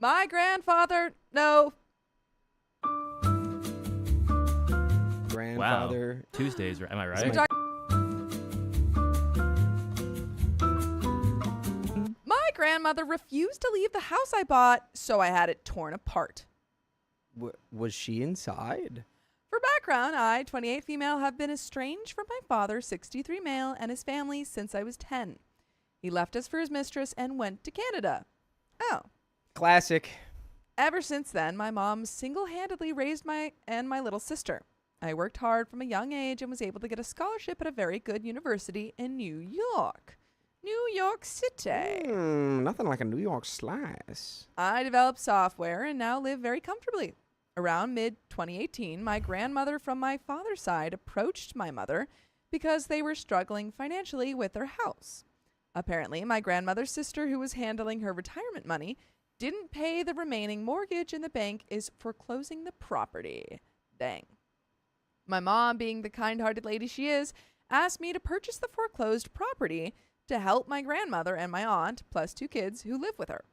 My grandfather, no. Grandfather. Wow. Tuesdays, am I So right? we're talking- My grandmother refused to leave the house I bought, so I had it torn apart. Was she inside? For background, I, 28 female, have been estranged from my father, 63 male, and his family since I was 10. He left us for his mistress and went to Canada. Oh. Classic. Ever since then, my mom single-handedly raised my little sister. I worked hard from a young age and was able to get a scholarship at a very good university in New York. New York City. Nothing like a New York slice. I developed software and now live very comfortably. Around mid-2018, my grandmother from my father's side approached my mother because they were struggling financially with their house. Apparently, my grandmother's sister, who was handling her retirement money, didn't pay the remaining mortgage and the bank is foreclosing the property. Dang. My mom, being the kind-hearted lady she is, asked me to purchase the foreclosed property to help my grandmother and my aunt, plus 2 kids who live with her.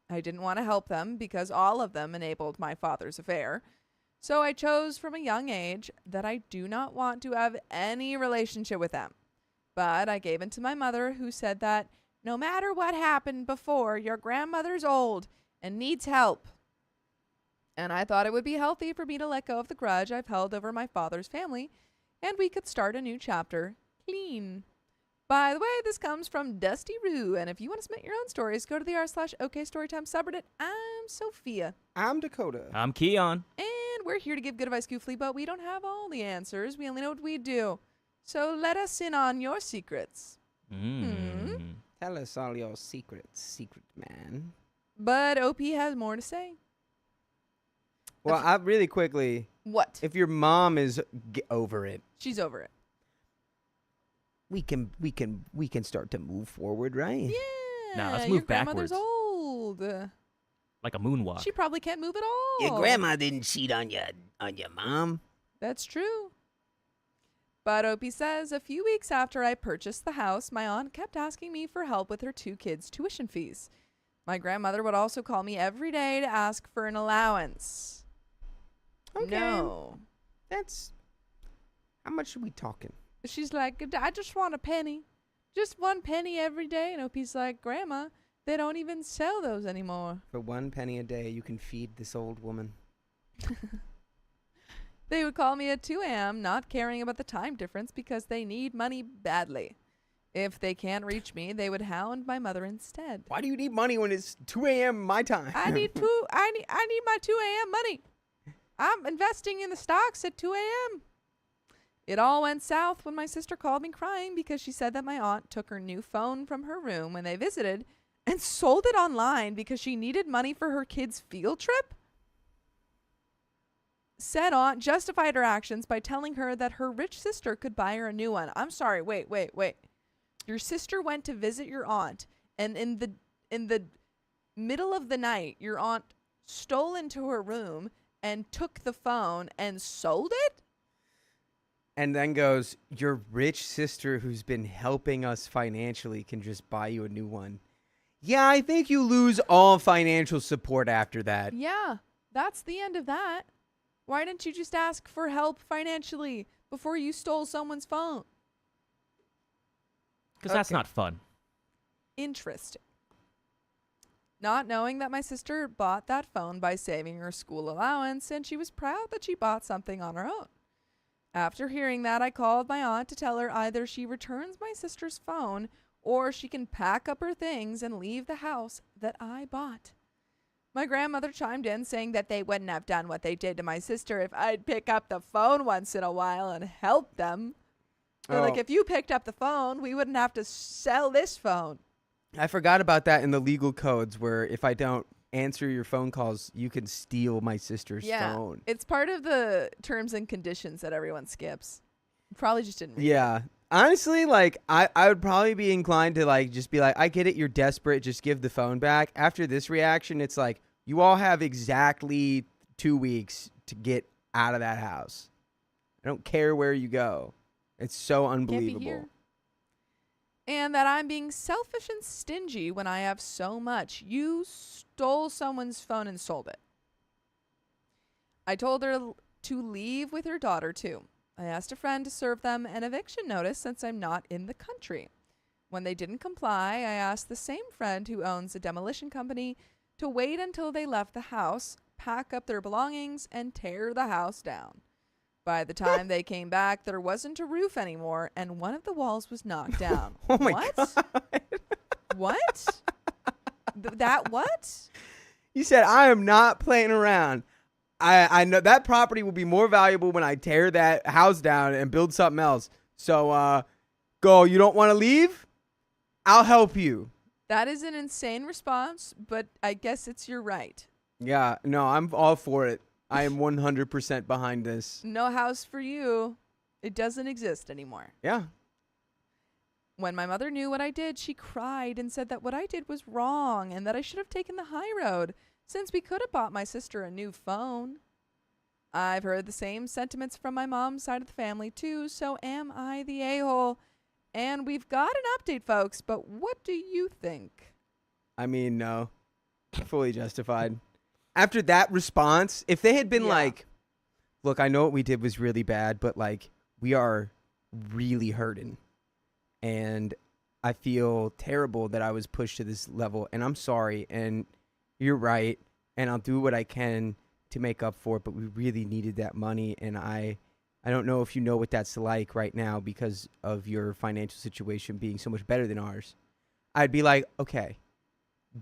I didn't want to help them because all of them enabled my father's affair. So I chose from a young age that I do not want to have any relationship with them. But I gave in to my mother, who said that no matter what happened before, your grandmother's old and needs help. And I thought it would be healthy for me to let go of the grudge I've held over my father's family, and we could start a new chapter clean. By the way, this comes from Dusty Roo, and if you want to submit your own stories, go to the r/OKStorytime subreddit. I'm Sophia. I'm Dakota. I'm Keon. And we're here to give good advice, goofly, but we don't have all the answers. We only know what we do. So let us in on your secrets. Tell us all your secrets, secret man. But OP has more to say. Well, I really quickly, What? if your mom is over it, She's over it. we can start to move forward, right? Yeah. Nah, let's your move grandmother's backwards. old. Like a moonwalk. She probably can't move at all. Your grandma didn't cheat on your mom. That's true. But Opie says, a few weeks after I purchased the house, my aunt kept asking me for help with her 2 kids' tuition fees. My grandmother would also call me every day to ask for an allowance. Okay. No. That's how much are we talking? She's like, I just want a penny. Just 1 penny every day. And Opie's like, Grandma, they don't even sell those anymore. For 1 penny a day, you can feed this old woman. They would call me at 2 a.m., not caring about the time difference because they need money badly. If they can't reach me, they would hound my mother instead. Why do you need money when it's 2 a.m. my time? I need my 2 a.m. money. I'm investing in the stocks at 2 a.m. It all went south when my sister called me crying because she said that my aunt took her new phone from her room when they visited and sold it online because she needed money for her kids' field trip. Said aunt justified her actions by telling her that her rich sister could buy her a new one. I'm sorry, wait. Your sister went to visit your aunt, and in the middle of the night, your aunt stole into her room and took the phone and sold it? And then goes, your rich sister who's been helping us financially can just buy you a new one. Yeah, I think you lose all financial support after that. Yeah, that's the end of that. Why didn't you just ask for help financially before you stole someone's phone? Because that's not fun. Interesting. Not knowing that my sister bought that phone by saving her school allowance, and she was proud that she bought something on her own. After hearing that, I called my aunt to tell her either she returns my sister's phone or she can pack up her things and leave the house that I bought. My grandmother chimed in saying that they wouldn't have done what they did to my sister if I'd pick up the phone once in a while and help them. They're like, if you picked up the phone, we wouldn't have to sell this phone. I forgot about that in the legal codes where if I don't answer your phone calls, you can steal my sister's phone. It's part of the terms and conditions that everyone skips. Probably just didn't read Yeah. Honestly, like, I would probably be inclined to, like, just be like, I get it, you're desperate, just give the phone back. After this reaction, it's like, you all have exactly 2 weeks to get out of that house. I don't care where you go. It's so Can't be unbelievable. here. and that I'm being selfish and stingy when I have so much. You stole someone's phone and sold it. I told her to leave with her daughter, too. I asked a friend to serve them an eviction notice since I'm not in the country. When they didn't comply, I asked the same friend who owns a demolition company to wait until they left the house, pack up their belongings, and tear the house down. By the time they came back, there wasn't a roof anymore, and one of the walls was knocked down. Oh my What? God. What? That what? He said, I am not playing around. I know that property will be more valuable when I tear that house down and build something else. So, go, you don't want to leave? I'll help you. That is an insane response, but I guess it's your right. Yeah, no, I'm all for it. I am 100% behind this. No house for you. It doesn't exist anymore. Yeah. When my mother knew what I did, she cried and said that what I did was wrong and that I should have taken the high road, since we could have bought my sister a new phone. I've heard the same sentiments from my mom's side of the family too, so am I the a-hole? And we've got an update, folks, but what do you think? I mean, no. Fully justified. After that response, if they had been like, look, I know what we did was really bad, but like, we are really hurting. And I feel terrible that I was pushed to this level, and I'm sorry, and you're right, and I'll do what I can to make up for it, but we really needed that money, and I don't know if you know what that's like right now because of your financial situation being so much better than ours. I'd be like, okay,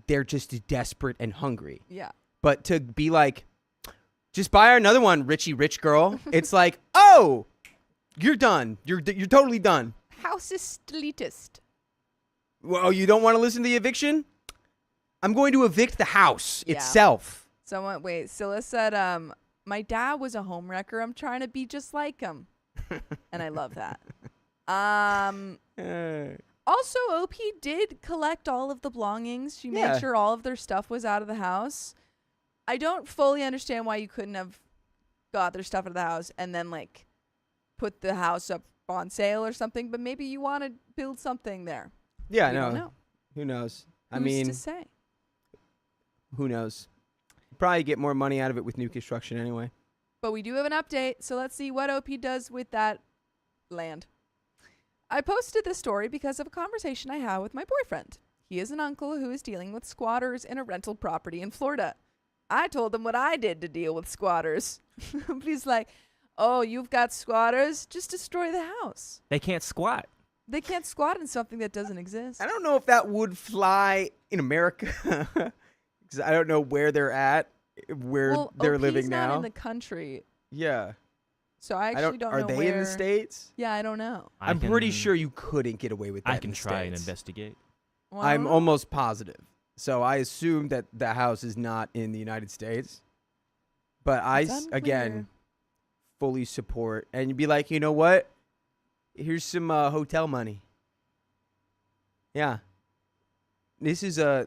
they're just desperate and hungry. Yeah. But to be like, just buy her another one, Richie Rich Girl, it's like, oh, you're done. You're totally done. House is elitist. Well, you don't want to listen to the eviction? I'm going to evict the house itself. Scylla said, my dad was a homewrecker. I'm trying to be just like him. And I love that. Also, OP did collect all of the belongings. She made sure all of their stuff was out of the house. I don't fully understand why you couldn't have got their stuff out of the house and then, like, put the house up on sale or something, but maybe you want to build something there. Yeah, we don't know. Who knows? Who's to say? Who knows? Probably get more money out of it with new construction anyway. But we do have an update, so let's see what OP does with that land. I posted this story because of a conversation I had with my boyfriend. He is an uncle who is dealing with squatters in a rental property in Florida. I told him what I did to deal with squatters. He's like, oh, you've got squatters? Just destroy the house. They can't squat. They can't squat in something that doesn't exist. I don't know if that would fly in America. Because I don't know where they're at, where they're OP's living now. Not in the country. Yeah. So I actually don't know Are they where. in the States? Yeah, I don't know. I'm pretty sure you couldn't get away with that. I can try and investigate. Well, I'm almost positive. So I assume that the house is not in the United States. But again, fully support. And you'd be like, you know what? Here's some hotel money. Yeah. This is I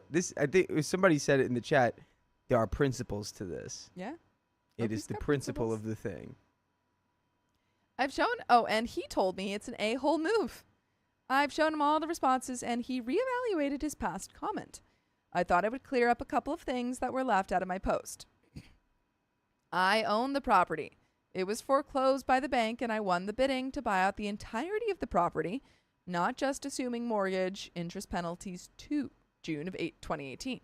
think somebody said it in the chat. There are principles to this. Yeah. It is the principle of the thing. I've shown, and he told me it's an a-hole move. I've shown him all the responses, and he reevaluated his past comment. I thought I would clear up a couple of things that were left out of my post. I own the property. It was foreclosed by the bank, and I won the bidding to buy out the entirety of the property, not just assuming mortgage interest penalties to June of 2018.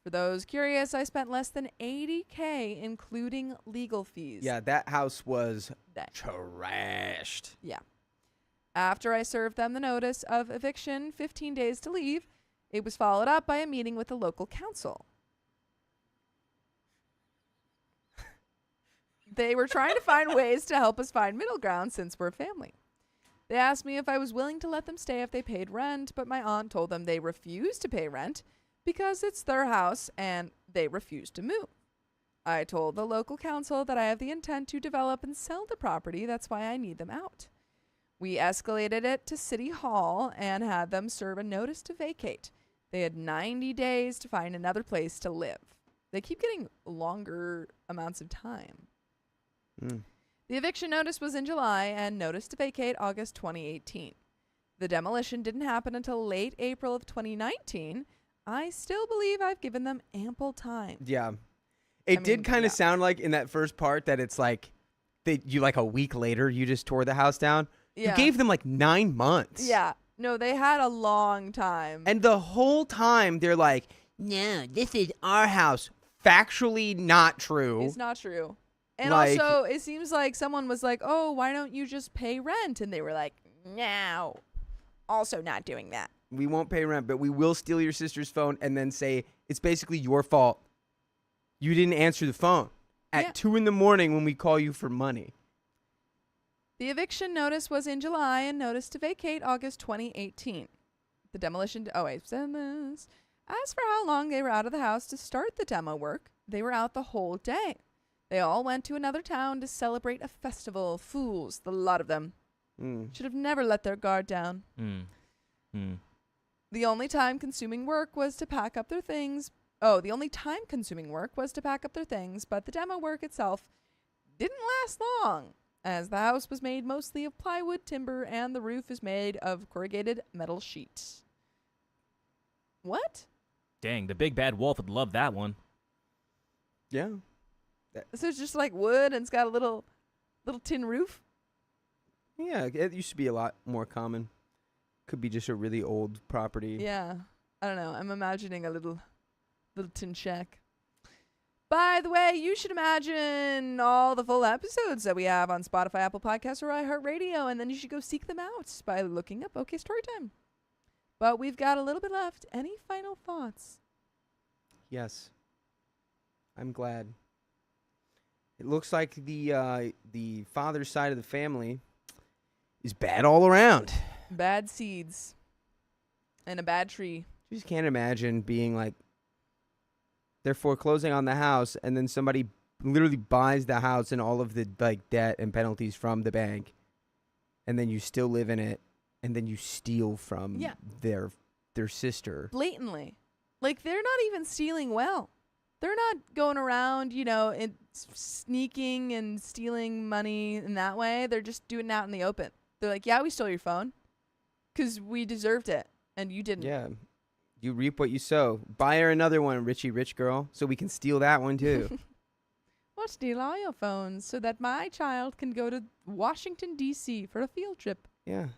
For those curious, I spent less than $80,000, including legal fees. Yeah, that house was trashed. Yeah. After I served them the notice of eviction, 15 days to leave, it was followed up by a meeting with the local council. They were trying to find ways to help us find middle ground since we're family. They asked me if I was willing to let them stay if they paid rent, but my aunt told them they refused to pay rent because it's their house and they refused to move. I told the local council that I have the intent to develop and sell the property. That's why I need them out. We escalated it to City Hall and had them serve a notice to vacate. They had 90 days to find another place to live. They keep getting longer amounts of time. The eviction notice was in July and notice to vacate August 2018. the demolition didn't happen until late April of 2019, I still believe I've given them ample time. Yeah. It did kind of yeah. sound like in that first part that it's like you like a week later you just tore the house down. Yeah. You gave them like 9 months. Yeah. No, they had a long time. And the whole time they're like, no, this is our house. Factually not true. It's not true. And Like- also, it seems like someone was like, oh, why don't you just pay rent? And they were like, no. Also not doing that. We won't pay rent, but we will steal your sister's phone and then say it's basically your fault. You didn't answer the phone at 2 a.m. when we call you for money. The eviction notice was in July and notice to vacate August 2018. The demolition... As for how long they were out of the house to start the demo work, they were out the whole day. They all went to another town to celebrate a festival. Fools, the lot of them. Should have never let their guard down. The only time-consuming work was to pack up their things. Oh, the only time-consuming work was to pack up their things, but the demo work itself didn't last long, as the house was made mostly of plywood, timber, and the roof is made of corrugated metal sheet. What? Dang, the big bad wolf would love that one. Yeah. So it's just like wood and it's got a little tin roof? Yeah, it used to be a lot more common. Could be just a really old property. Yeah. I don't know. I'm imagining a little tin shack. By the way, you should imagine all the full episodes that we have on Spotify, Apple Podcasts, or iHeartRadio, and then you should go seek them out by looking up OK Storytime. But we've got a little bit left. Any final thoughts? Yes. I'm glad. It looks like the father's side of the family is bad all around. Bad seeds. And a bad tree. You just can't imagine being like, they're foreclosing on the house, and then somebody literally buys the house and all of the like debt and penalties from the bank, and then you still live in it, and then you steal from their sister. Blatantly. Like, they're not even stealing well. They're not going around, and sneaking and stealing money in that way. They're just doing it out in the open. They're like, yeah, we stole your phone because we deserved it, and you didn't. Yeah. You reap what you sow. Buy her another one, Richie Rich Girl, so we can steal that one too. We'll steal all your phones so that my child can go to Washington, D.C. for a field trip. Yeah.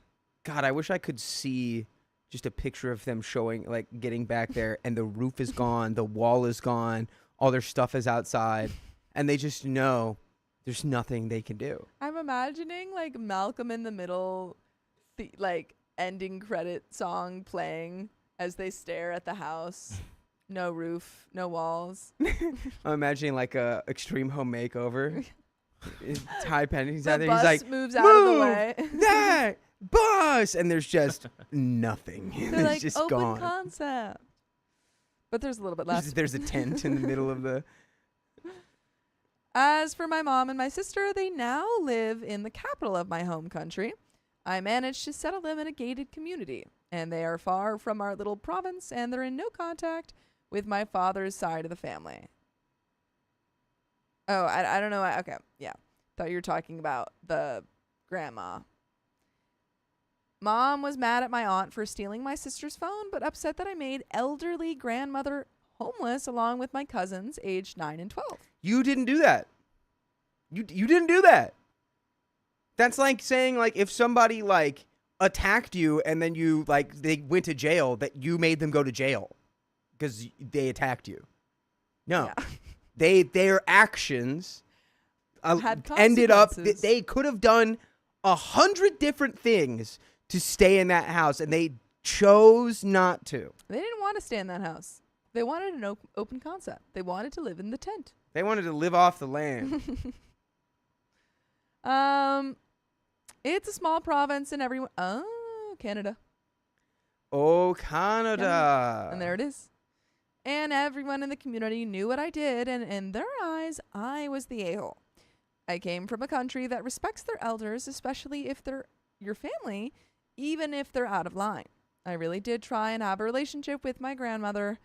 God, I wish I could see just a picture of them showing, like, getting back there, and the roof is gone, the wall is gone, all their stuff is outside, and they just know there's nothing they can do. I'm imagining, like, Malcolm in the Middle, ending credit song playing as they stare at the house. No roof, no walls. I'm imagining, like, a Extreme Home Makeover. Ty Pennington's The out there. bus He's like, moves out of the way. that bus, and there's just nothing. They're It's like, just open gone. concept. But there's a little bit left. There's a tent in the middle of the. As for my mom and my sister, they now live in the capital of my home country. I managed to settle them in a gated community, and they are far from our little province, and they're in no contact with my father's side of the family. Oh, I don't know. Okay, yeah. Thought you were talking about the grandma. Mom was mad at my aunt for stealing my sister's phone, but upset that I made elderly grandmother homeless along with my cousins aged 9 and 12. You didn't do that. You didn't do that. That's like saying, like, if somebody, like, attacked you and then you, like, they went to jail, that you made them go to jail because they attacked you. No. Yeah. Their actions ended up, they could have done 100 different things to stay in that house, and they chose not to. They didn't want to stay in that house. They wanted an open concept. They wanted to live in the tent. They wanted to live off the land. It's a small province and everyone... Oh, Canada. Oh, Canada. And there it is. And everyone in the community knew what I did, and in their eyes, I was the a-hole. I came from a country that respects their elders, especially if they're your family, even if they're out of line. I really did try and have a relationship with my grandmother.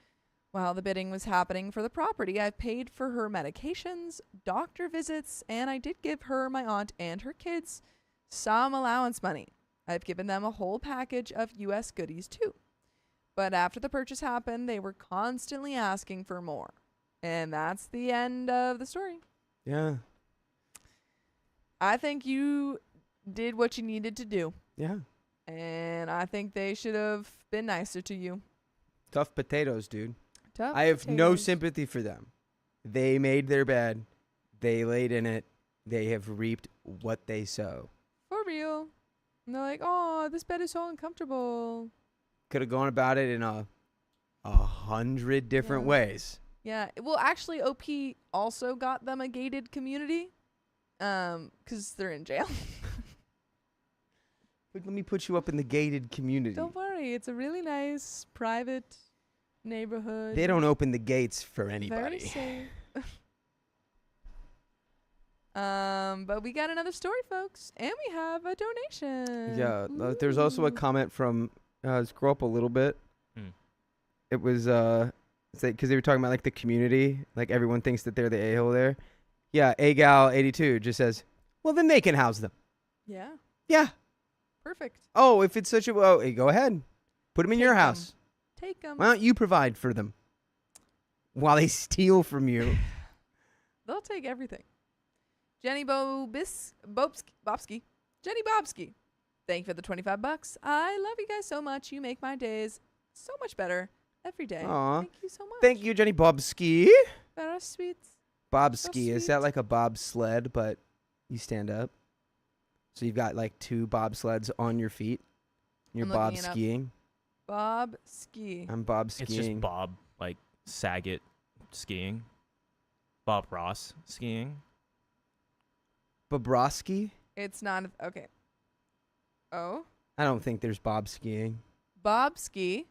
While the bidding was happening for the property, I paid for her medications, doctor visits, and I did give her, my aunt, and her kids some allowance money. I've given them a whole package of U.S. goodies too. But after the purchase happened, they were constantly asking for more. And that's the end of the story. Yeah. I think you did what you needed to do. Yeah. And I think they should have been nicer to you. Tough potatoes, dude. Tough I have no potatoes. sympathy for them. They made their bed. They laid in it. They have reaped what they sow. For real. And they're like, oh, this bed is so uncomfortable. Could have gone about it in 100 different Yeah. ways. Yeah. Well, actually, OP also got them a gated community. 'Cause they're in jail. Let me put you up in the gated community. Don't worry. It's a really nice private neighborhood. They don't open the gates for Very anybody. safe. But we got another story, folks, and we have a donation. Yeah, there's also a Ooh. comment from scroll up a little bit. Hmm. It was it's like because they were talking about like the community, like everyone thinks that they're the a-hole there. Yeah, agal82 just says, well then they can house them. Yeah. Yeah. Perfect. Oh, if it's such a hey, go ahead, put them in your Take 'em. house. Take them. Why don't you provide for them while they steal from you? They'll take everything. Jenny Bobsky. Jenny Bobsky. Thank you for the $25. I love you guys so much. You make my days so much better every day. Aw. Thank you so much. Thank you, Jenny Bobski. Very sweet. Bobski, is that sweet. like a bobsled, but you stand up? So you've got like two bobsleds on your feet. You're I'm bob looking it up. skiing. Bob Ski. I'm bob It's skiing. just Bob, like Saget skiing. Bob Ross skiing. Bobrovsky? It's not. Okay. Oh. I don't think there's bob skiing. Bob Ski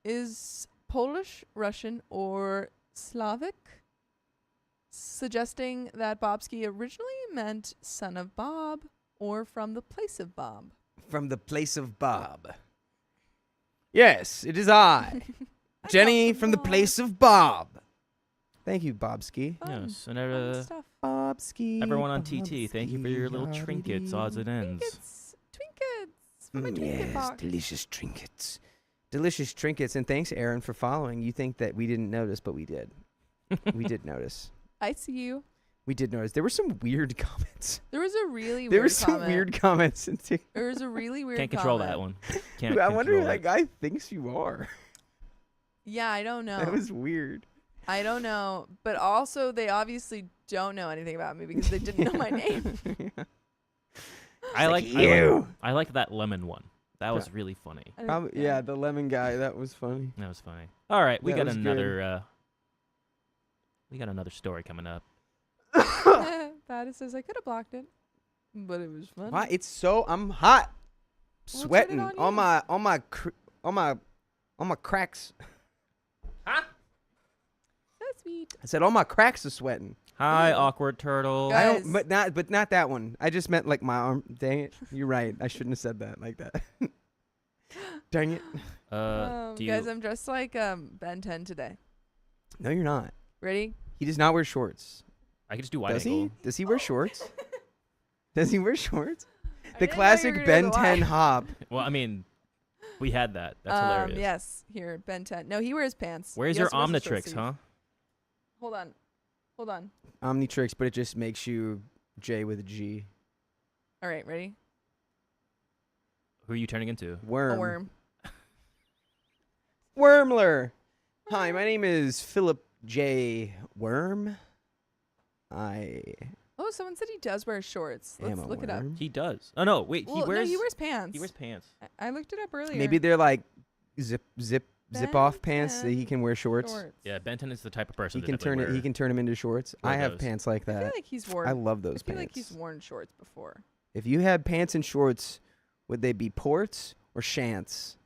is Polish, Russian, or Slavic, suggesting that Bobski originally meant son of Bob or from the place of Bob. From the place of Bob. Yes, it is I. Jenny from the Bob. place of Bob. Thank you, Bobski. Fun, Yes, and fun stuff. Bobski. everyone on TT, thank you for your little trinkets, odds and ends. Trinkets from a trinket Yes, box. delicious trinkets. Delicious trinkets. And thanks, Aaron, for following. You think that we didn't notice, but we did. We did notice. I see you. We did notice. There were some weird comments. There was a really There were weird some comment. weird comments. In TikTok. There was a really weird Can't control comment. that one. Can't I wonder who control that it. guy thinks you are. Yeah, I don't know. That was weird. I don't know. But also, they obviously don't know anything about me because they didn't know my name. I like you. I like that lemon one. That was really funny. I didn't- Probably, yeah, the lemon guy. That was funny. That was funny. All right, we That got was good. another. We got another story coming up. Patty says I could have blocked it, but it was fun. Why? It's so. I'm hot. Well, turn Sweating it on on you. my cracks. So sweet. I said all my cracks are sweating. Hi, Ew. awkward turtle. Guys. I don't, but not that one. I just meant like my arm. Dang it! You're right. I shouldn't have said that like that. Dang it! Do you? Guys, I'm dressed like Ben 10 today. No, you're not. Ready? He does not wear shorts. I can just do wide Does angle. he? Does he wear shorts? Does he wear shorts? I The didn't know you classic were gonna Ben go 10 wide. hop. Well, I mean, we had that. That's hilarious. Yes, here, Ben 10. No, he wears pants. Where's He your also wears a short Omnitrix, sleeve. huh? Hold on. Omnitrix, but it just makes you J with a G. All right, ready? Who are you turning into? Worm. A worm. Wormler. Hi, my name is Philip J. Worm. Oh, someone said he does wear shorts. Let's am a look it up. worm. He does. Oh no, wait. Well, he no, he wears pants. He wears pants. I looked it up earlier. Maybe they're like zip off pants that he Ben can wear shorts. Yeah, Benton is the type of person He can that turn it. He can turn them into shorts. Wear I have those. pants like I feel that. like he's worn. I love those I feel pants. like he's worn shorts before. If you had pants and shorts, would they be ports or shants?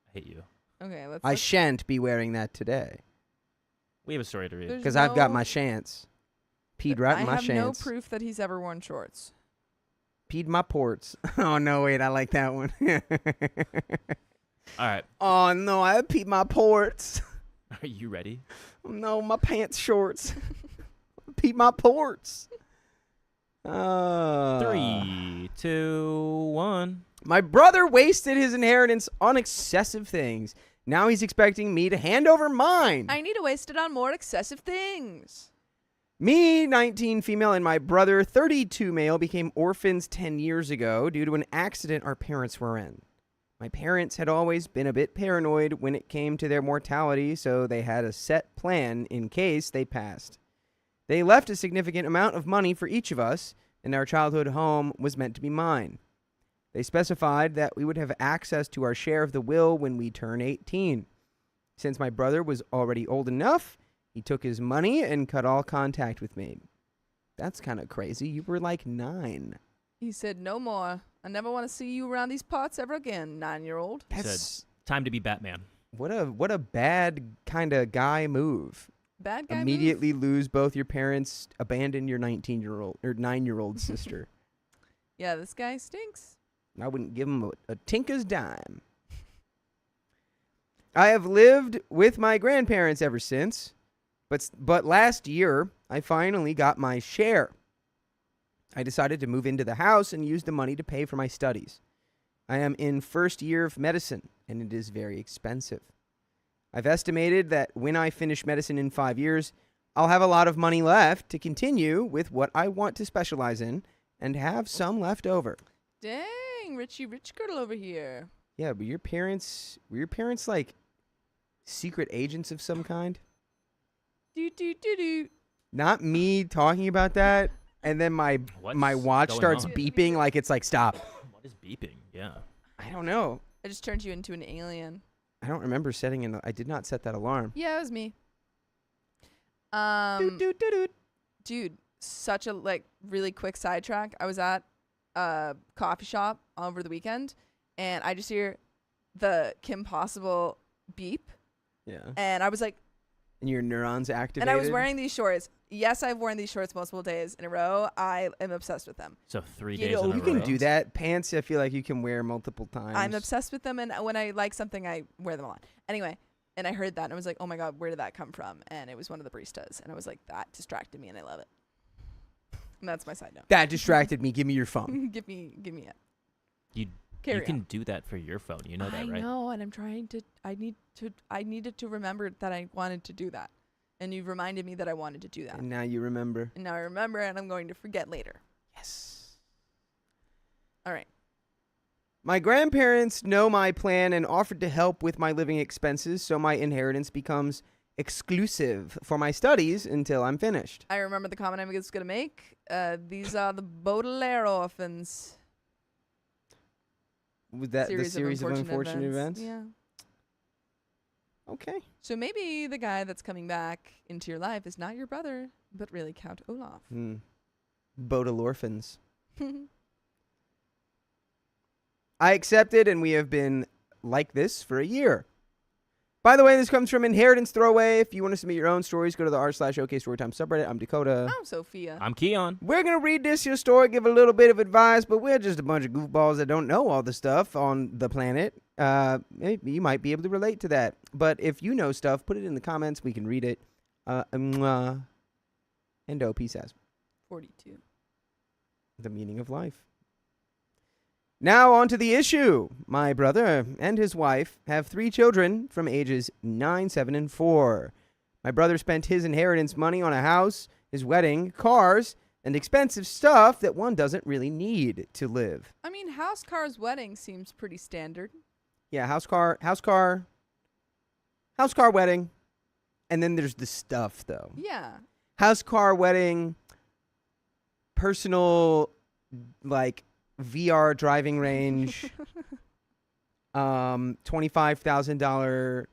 I hate you. Okay, let's. I look. shan't be wearing that today We have a story to read. There's because I've got no- my shants. Peed right in my I have no shants. proof that he's ever worn shorts. Peed my ports. Oh no, wait, I like that one. All right. Oh no, I peed my ports. Are you ready? No, my pants shorts. Peed my ports. 3, 2, 1. My brother wasted his inheritance on excessive things. Now he's expecting me to hand over mine. I need to waste it on more excessive things. Me, 19 female, and my brother, 32 male, became orphans 10 years ago due to an accident our parents were in. My parents had always been a bit paranoid when it came to their mortality, so they had a set plan in case they passed. They left a significant amount of money for each of us, and our childhood home was meant to be mine. They specified that we would have access to our share of the will when we turn 18. Since my brother was already old enough, he took his money and cut all contact with me. That's kind of crazy. You were like 9. He said, no more. I never want to see you around these parts ever again, 9-year-old. That's Time to be Batman. what a bad kind of guy move. Bad guy Immediately lose both your parents, abandon your 19-year-old or 9-year-old sister. Yeah, this guy stinks. I wouldn't give him a tinker's dime. I have lived with my grandparents ever since, but last year I finally got my share. I decided to move into the house and use the money to pay for my studies. I am in first year of medicine, and it is very expensive. I've estimated that when I finish medicine in 5 years, I'll have a lot of money left to continue with what I want to specialize in and have some left over. Dang, Richie Rich Girl over here. Yeah, but were your parents like secret agents of some kind? Do. Not me talking about that, and then my What's watch going starts on? beeping like it's like stop. What is beeping? Yeah. I don't know. I just turned you into an alien. I don't remember setting I did not set that alarm. Yeah, it was me. Doot, doot, doot, doot. Dude, such a really quick sidetrack. I was at a coffee shop over the weekend, and I just hear the Kim Possible beep, Yeah. and I was like, And your neurons activated. and I was wearing these shorts. Yes, I've worn these shorts multiple days in a row. I am obsessed with them. So 3 You days know, in a You row. can do that. Pants, I feel like you can wear multiple times. I'm obsessed with them, and when I like something, I wear them a lot. Anyway, and I heard that, and I was like, oh my God, where did that come from? And it was one of the baristas, and I was like, that distracted me, and I love it. And that's my side note. That distracted me. Give me your phone. give me it. You Carry can on. do that for your phone. You know that, I right? know, and I'm trying to. I needed to remember that I wanted to do that, and you reminded me that I wanted to do that, And now you remember. and now I remember, and I'm going to forget later. Yes. All right. My grandparents know my plan and offered to help with my living expenses, so my inheritance becomes exclusive for my studies until I'm finished. I remember the comment I was gonna make. These are the Baudelaire orphans. Was that the series of unfortunate events? Yeah. Okay. So maybe the guy that's coming back into your life is not your brother, but really Count Olaf. Baudelaire orphans. I accepted, and we have been like this for a year. By the way, this comes from Inheritance Throwaway. If you want to submit your own stories, go to the r/OK Storytime subreddit. I'm Dakota. I'm Sophia. I'm Keon. We're going to read this your story, give a little bit of advice, but we're just a bunch of goofballs that don't know all the stuff on the planet. You might be able to relate to that. But if you know stuff, put it in the comments. We can read it. And peace out. 42. The meaning of life. Now on to the issue. My brother and his wife have 3 children from ages 9, 7, and 4. My brother spent his inheritance money on a house, his wedding, cars, and expensive stuff that one doesn't really need to live. I mean, house car's wedding seems pretty standard. Yeah, house car, wedding. And then there's the stuff, though. Yeah. House, car, wedding, personal, VR driving range, $25,000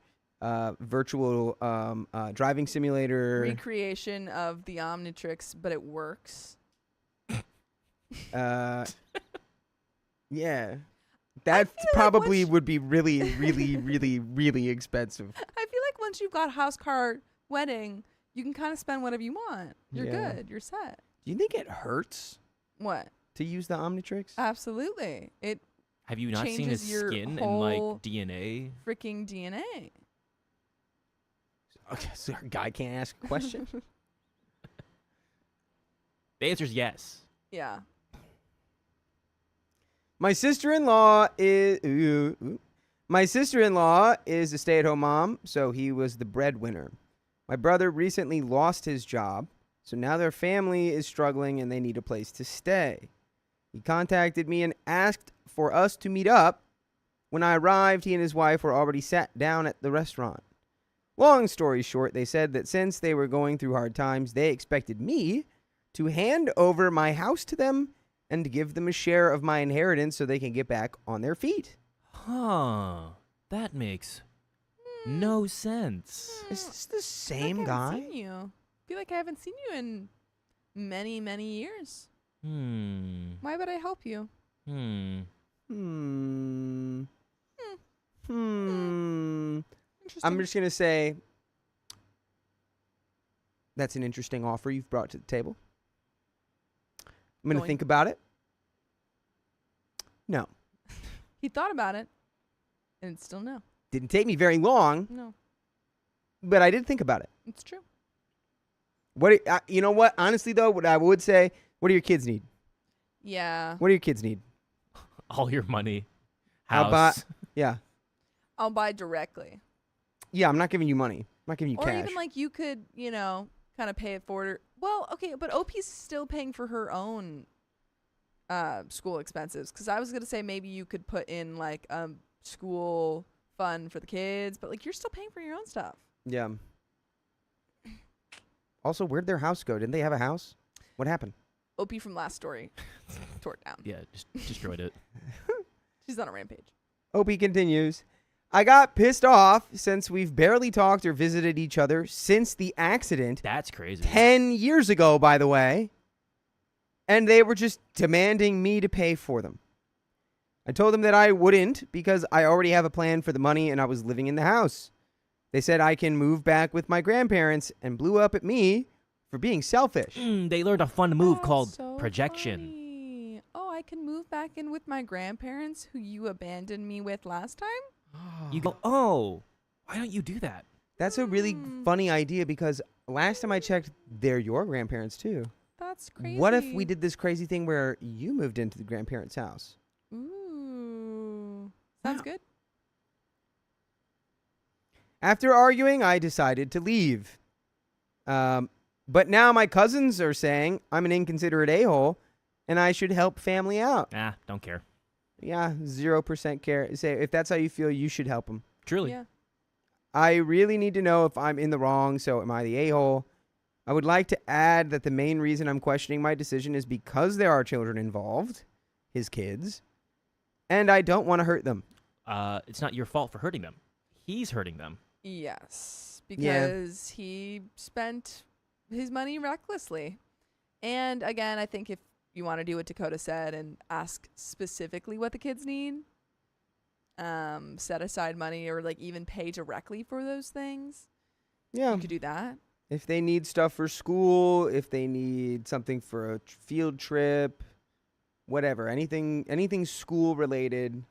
virtual driving simulator. Recreation of the Omnitrix, but it works. Yeah. That feel like probably once would be really, really, really, really expensive. I feel like once you've got house, car, wedding, you can kind of spend whatever you want. You're Yeah. good. You're set. Do you think it hurts What? to use the Omnitrix? Absolutely. It Have you not seen his changes your skin and whole DNA? freaking DNA. Okay, so a guy can't ask a question? The answer is yes. Yeah. My sister-in-law is a stay-at-home mom, so he was the breadwinner. My brother recently lost his job, so now their family is struggling and they need a place to stay. He contacted me and asked for us to meet up. When I arrived, he and his wife were already sat down at the restaurant. Long story short, they said that since they were going through hard times, they expected me to hand over my house to them and to give them a share of my inheritance so they can get back on their feet. Huh. That makes no sense. Is this the I same feel like I haven't guy? seen you. I feel like I haven't seen you in many, many years. Why would I help you? Hmm. Interesting. I'm just going to say that's an interesting offer you've brought to the table. I'm going to Going. think about it. No. He thought about it, and it's still no. Didn't take me very long, No, but I did think about it. it's true. You know what? Honestly, though, what I would say, what do your kids need? Yeah. What do your kids need? All your money. How House. about, yeah. I'll buy directly. Yeah, I'm not giving you money. I'm not giving you Or cash. even like you could, kind of pay it forward. Well, okay, but OP's still paying for her own school expenses. Because I was going to say maybe you could put in like school fund for the kids, but like you're still paying for your own stuff. Yeah. Also, where'd their house go? Didn't they have a house? What happened? OP from last story tore it down. Yeah, just destroyed it. She's on a rampage. OP continues. I got pissed off since we've barely talked or visited each other since the accident That's crazy. 10 years ago, by the way. And they were just demanding me to pay for them. I told them that I wouldn't because I already have a plan for the money and I was living in the house. They said I can move back with my grandparents and blew up at me for being selfish. They learned a fun move That's called so projection. funny. Oh, I can move back in with my grandparents who you abandoned me with last time? You go, oh, why don't you do that? That's a really funny idea because last time I checked, they're your grandparents too. That's crazy. What if we did this crazy thing where you moved into the grandparents' house? Ooh. Sounds good. After arguing, I decided to leave. But now my cousins are saying I'm an inconsiderate a-hole and I should help family out. Nah, don't care. Yeah, 0% care. Say if that's how you feel, you should help them. Truly. Yeah. I really need to know if I'm in the wrong, so am I the a-hole? I would like to add that the main reason I'm questioning my decision is because there are children involved, his kids, and I don't want to hurt them. It's not your fault for hurting them. He's hurting them. Yes. Yeah. Because he spent his money recklessly. And again, I think if you want to do what Dakota said and ask specifically what the kids need, set aside money or like even pay directly for those things. Yeah. You could do that. If they need stuff for school, if they need something for a field trip, whatever, anything school related,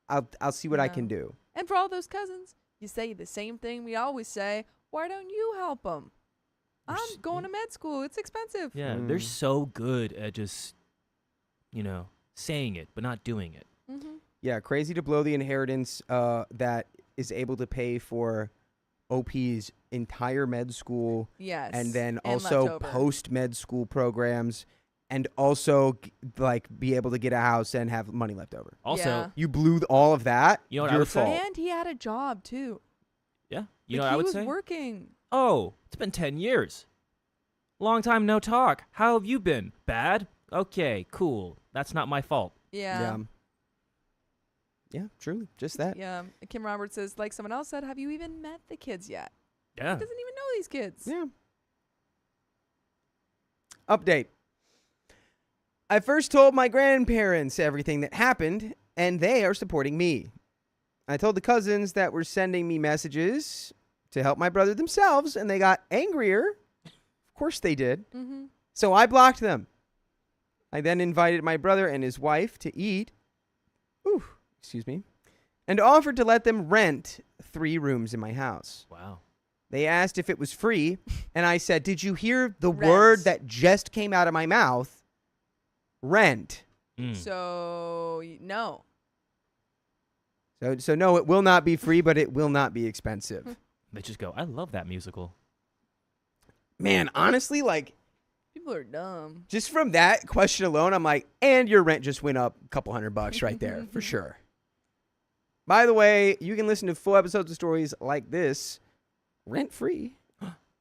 I'll see what I Yeah. can do. And for all those cousins, you say the same thing we always say. Why don't you help them? You're I'm going to med school. It's expensive. Yeah, Mm. they're so good at just, saying it, but not doing it. Mm-hmm. Yeah, crazy to blow the inheritance that is able to pay for OP's entire med school Yes. and then also leftover. post med school programs and also be able to get a house and have money left over. Also, Yeah. You blew all of that. You know what I your would say? fault. And he had a job too. yeah, you Like, know what I he would was say? working. Oh, it's been 10 years. Long time no talk. How have you been? Bad? Okay, cool. That's not my fault. Yeah. Yeah, truly, just that. Yeah. Kim Roberts says, like someone else said, have you even met the kids yet? Yeah. He doesn't even know these kids. Yeah. Update. I first told my grandparents everything that happened, and they are supporting me. I told the cousins that were sending me messages to help my brother themselves, and they got angrier. Of course they did. Mm-hmm. So I blocked them. I then invited my brother and his wife to eat. Ooh, excuse me. And offered to let them rent 3 rooms in my house. Wow. They asked if it was free, and I said, "Did you hear the Rent. word that just came out of my mouth? Rent." So no. So no, it will not be free, but it will not be expensive. They just go, I love that musical. Man, honestly, like, People are dumb. just from that question alone, I'm like, and your rent just went up a couple $100 right there, for sure. By the way, you can listen to full episodes of stories like this rent-free.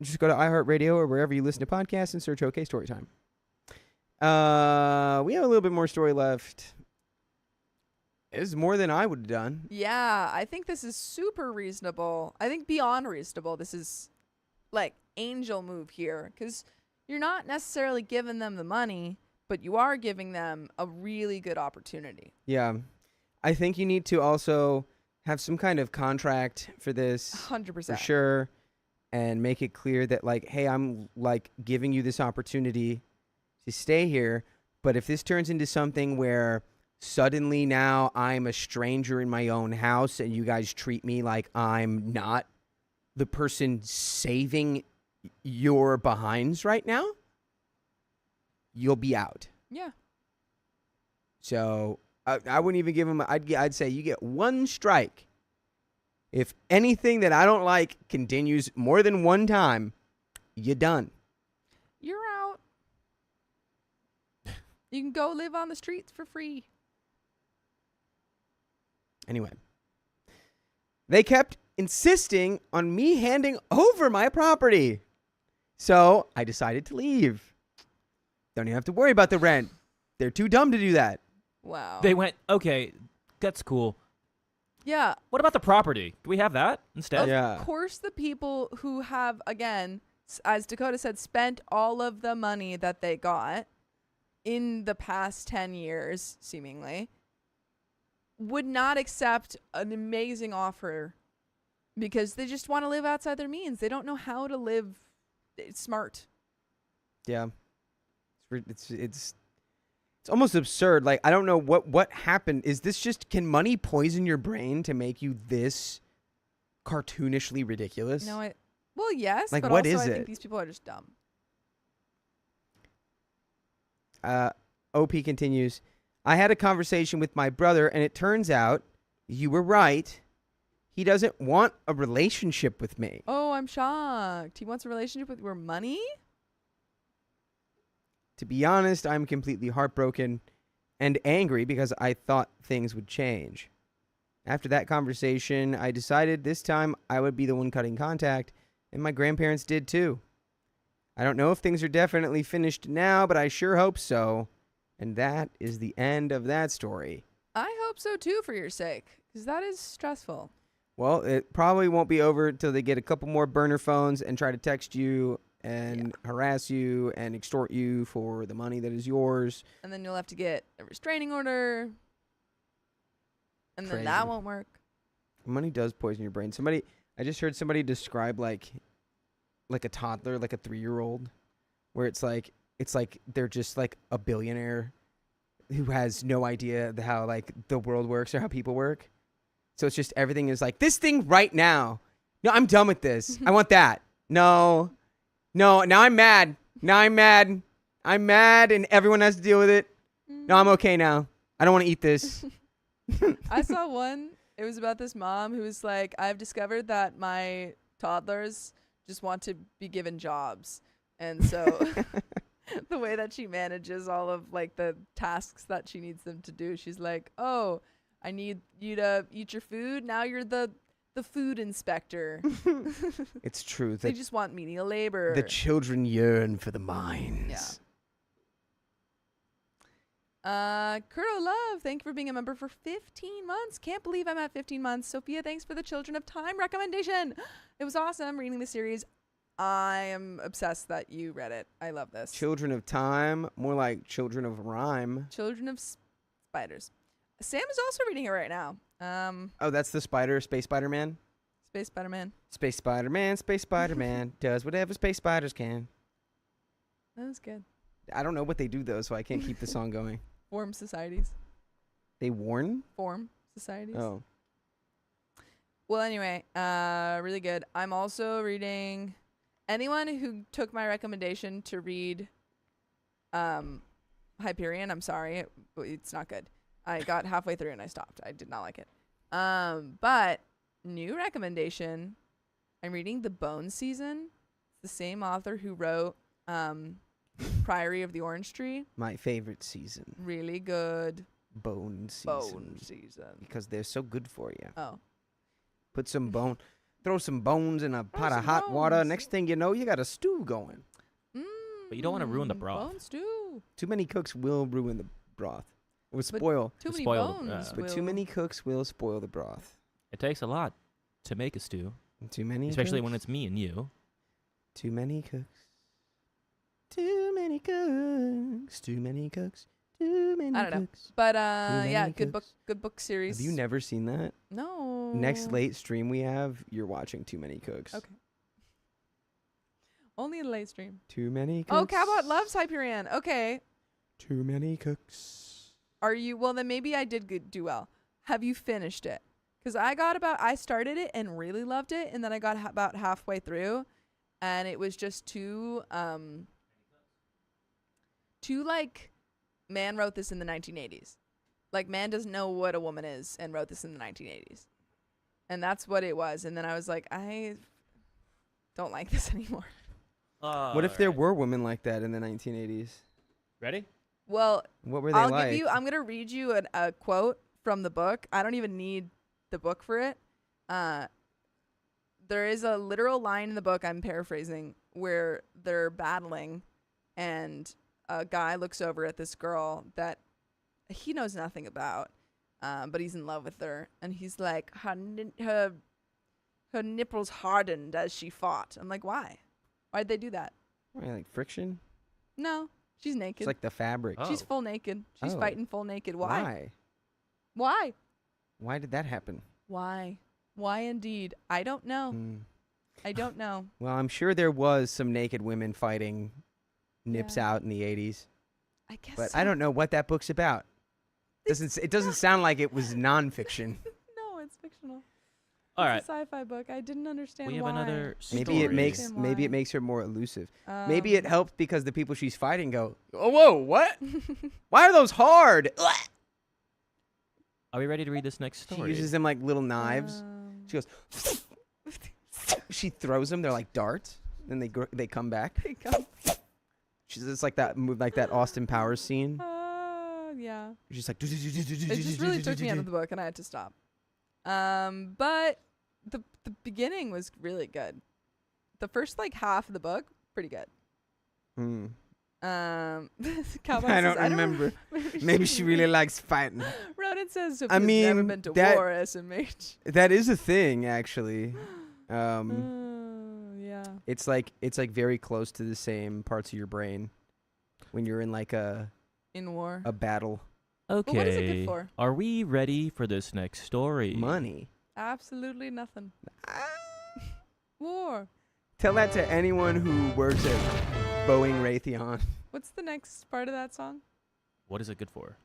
Just go to iHeartRadio or wherever you listen to podcasts and search OK Storytime. We have a little bit more story left. It's more than I would have done. Yeah, I think this is super reasonable. I think beyond reasonable. This is like angel move here because you're not necessarily giving them the money, but you are giving them a really good opportunity. Yeah. I think you need to also have some kind of contract for this. 100%. For sure. And make it clear that, like, hey, I'm, like, giving you this opportunity to stay here. But if this turns into something where suddenly now I'm a stranger in my own house and you guys treat me like I'm not the person saving your behinds right now, you'll be out. Yeah. So I wouldn't even give him, I'd say you get one strike. If anything that I don't like continues more than one time, you're done. You're out. You can go live on the streets for free. Anyway, they kept insisting on me handing over my property. So I decided to leave. Don't even have to worry about the rent. They're too dumb to do that. Wow. They went, okay, that's cool. Yeah. What about the property? Do we have that instead? Of course, the people who have, again, as Dakota said, spent all of the money that they got in the past 10 years, seemingly, would not accept an amazing offer because they just want to live outside their means. They don't know how to live smart. Yeah. It's almost absurd. Like, I don't know what happened. Is this just, can money poison your brain to make you this cartoonishly ridiculous? No, well, yes, like, but what also is I it? think these people are just dumb. OP continues, I had a conversation with my brother, and it turns out you were right. He doesn't want a relationship with me. Oh, I'm shocked. He wants a relationship with your money? To be honest, I'm completely heartbroken and angry because I thought things would change. After that conversation, I decided this time I would be the one cutting contact, and my grandparents did too. I don't know if things are definitely finished now, but I sure hope so. And that is the end of that story. I hope so too for your sake, because that is stressful. Well, it probably won't be over until they get a couple more burner phones and try to text you and harass you and extort you for the money that is yours. And then you'll have to get a restraining order. And then Crazy. that won't work. Money does poison your brain. I just heard somebody describe like a toddler, like a 3-year-old, where it's like they're just like a billionaire who has no idea how like the world works or how people work. So it's just everything is like this thing right now. No, I'm done with this. I want that. No, now I'm mad. I'm mad and everyone has to deal with it. No, I'm okay now. I don't want to eat this. I saw one. It was about this mom who was like, I've discovered that my toddlers just want to be given jobs. And so the way that she manages all of like the tasks that she needs them to do, she's like, oh, I need you to eat your food. Now you're the food inspector. It's true. They just want menial labor. The children yearn for the mines. Yeah. Kurto Love, thank you for being a member for 15 months. Can't believe I'm at 15 months. Sophia, thanks for the Children of Time recommendation. It was awesome reading the series. I am obsessed that you read it. I love this. Children of Time, more like Children of Rhyme. Children of Spiders. Sam is also reading it right now. Oh, that's the Space Spider-Man? Space Spider-Man. Space Spider-Man does whatever space spiders can. That was good. I don't know what they do, though, so I can't keep the song going. Form societies. They warn? Form societies. Oh. Well, anyway, really good. I'm also reading. Anyone who took my recommendation to read Hyperion, I'm sorry, it's not good. I got halfway through and I stopped. I did not like it. But new recommendation, I'm reading The Bone Season. It's the same author who wrote Priory of the Orange Tree. My favorite season. Really good. Bone season. Bone Season. Because they're so good for you. Oh. Put some bone, throw some bones in a pot of some hot water. bones. Next thing you know, you got a stew going. But you don't wanna ruin the broth. Bone stew. Too many cooks will ruin the broth. Or But spoil. Too many Spoil the- bones. But too will- many cooks will spoil the broth. It takes a lot to make a stew, Too many especially cooks. when it's me and you. Too many cooks. Too many cooks. Too many cooks. Too many I don't know. cooks. But many yeah, good book. cooks. Good book series. Have you never seen that? No. Next late stream we have, you're watching Too Many Cooks. Okay. Only in late stream. Too many cooks. Oh, Cabot loves Hyperion. Okay. Too many cooks. Are you? Well, then maybe I did do well. Have you finished it? Because I started it and really loved it, and then I got about halfway through, and it was just too like, man wrote this in the 1980s. Like, man doesn't know what a woman is and wrote this in the 1980s. And that's what it was. And then I was like, I don't like this anymore. What if there were women like that in the 1980s? Ready? Well, What were they I'm like? going to read you a quote from the book. I don't even need the book for it. There is a literal line in the book, I'm paraphrasing, where they're battling and a guy looks over at this girl that he knows nothing about, but he's in love with her. And he's like, her nipples hardened as she fought. I'm like, why? Why'd they do that? Why, like friction? No, she's naked. It's like the fabric. Oh. She's full naked. She's Oh. fighting full naked. Why? Why? Why? Why did that happen? Why? Why indeed? I don't know. Mm. I don't know. Well, I'm sure there was some naked women fighting nips Yeah. out in the 80s. I guess But so. I don't know what that book's about. It doesn't sound like it was nonfiction. No, it's fictional. All It's right. a sci-fi book. I didn't understand We have why. another Maybe it story. makes Understand maybe why. it makes her more elusive. Maybe it Um, helped because the people she's fighting go, "Oh, whoa, what? Why are those hard?" Are we ready to read this next She story? uses them like little knives. um, She goes. She throws them. They're like darts. Then they come back. pick up. She's just like that move, like that Austin Powers scene. Yeah. She's like. It just really took me out of the book, and I had to stop. But the beginning was really good. The first like half of the book, pretty good. Hmm. Cowboy I says, don't remember. Maybe she really likes fighting. Ronan says, I Sophia's never mean, been to that- war, SMH. That is a thing, actually. Yeah. It's like very close to the same parts of your brain when you're in like a In war. battle. Okay. what is it good for? Are we ready for this next story? Money. Absolutely nothing. War. Tell that to anyone who works at Boeing Raytheon. What's the next part of that song? What is it good for?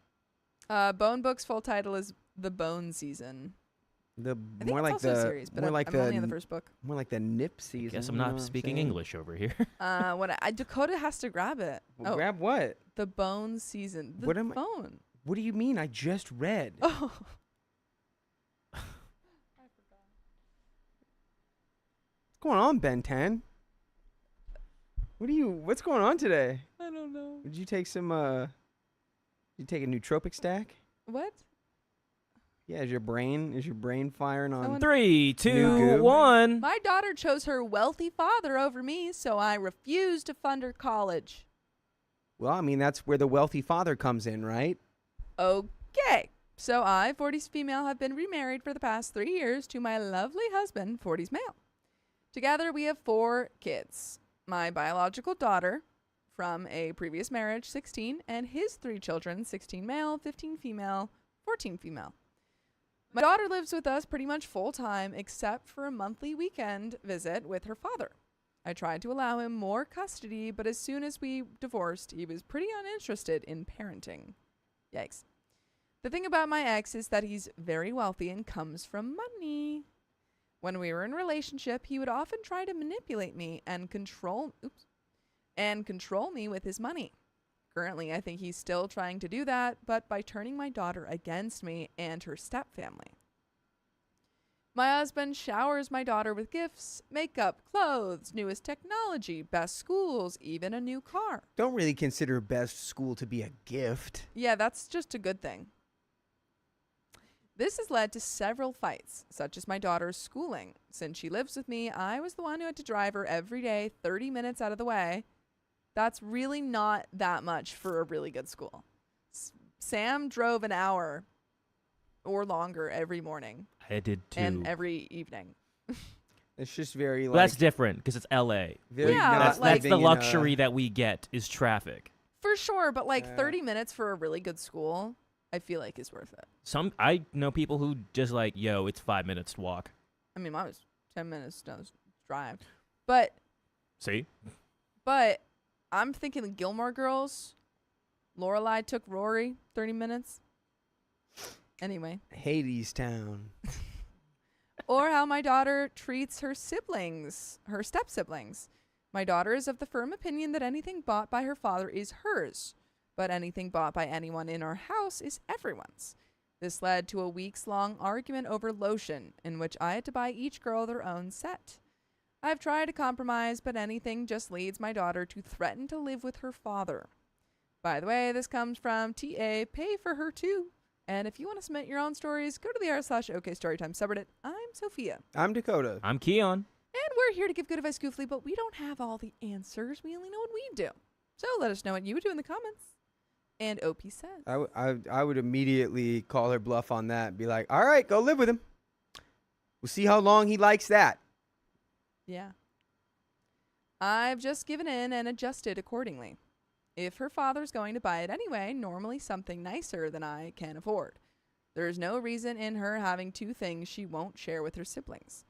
Bone Book's full title is The Bone Season. The I think more it's like also the a series, but more I'm, like I'm the only in the first book. more like the nip season. Guess I'm you know not what speaking saying? English over here. Dakota has to grab it. Well, Oh, grab what? The Bone Season. The What am I- bone. What do you mean? I just read. Oh. What's going on, Ben 10? What's going on today? I don't know. Did you take some did you take a nootropic stack? What? Yeah, is your brain firing on? Someone- 3, 2, goo? 1. My daughter chose her wealthy father over me, so I refused to fund her college. Well, I mean that's where the wealthy father comes in, right? Okay. So I, 40s female, have been remarried for the past 3 years to my lovely husband, 40s male. Together we have 4 kids. My biological daughter from a previous marriage, 16, and his 3 children, 16 male, 15 female, 14 female. My daughter lives with us pretty much full time except for a monthly weekend visit with her father. I tried to allow him more custody, but as soon as we divorced, he was pretty uninterested in parenting. Yikes. The thing about my ex is that he's very wealthy and comes from money. When we were in a relationship, he would often try to manipulate me and control me with his money. Currently, I think he's still trying to do that, but by turning my daughter against me and her stepfamily. My husband showers my daughter with gifts, makeup, clothes, newest technology, best schools, even a new car. Don't really consider best school to be a gift. Yeah, that's just a good thing. This has led to several fights, such as my daughter's schooling. Since she lives with me, I was the one who had to drive her every day 30 minutes out of the way. That's really not that much for a really good school. Sam drove an hour or longer every morning. I did too. And every evening. It's just very But like that's different because it's L.A. very Yeah, not That's the living in luxury that we get is traffic. For sure, but like Yeah. 30 minutes for a really good school, I feel like is worth it. I know people who just like, yo, it's 5 minutes to walk. I mean, mine was 10 minutes to drive. But See? I'm thinking the Gilmore Girls. Lorelai took Rory 30 minutes. Anyway. Hades Town. Or how my daughter treats her siblings, her step-siblings. My daughter is of the firm opinion that anything bought by her father is hers, but anything bought by anyone in our house is everyone's. This led to a weeks-long argument over lotion, in which I had to buy each girl their own set. I've tried to compromise, but anything just leads my daughter to threaten to live with her father. By the way, this comes from TA, pay for her too. And if you want to submit your own stories, go to the r/OK Storytime subreddit. I'm Sophia. I'm Dakota. I'm Keon. And we're here to give good advice goofily, but we don't have all the answers. We only know what we do. So let us know what you would do in the comments. And OP says. I would immediately call her bluff on that and be like, all right, go live with him. We'll see how long he likes that. Yeah. I've just given in and adjusted accordingly. If her father's going to buy it anyway, normally something nicer than I can afford. There's no reason in her having two things she won't share with her siblings.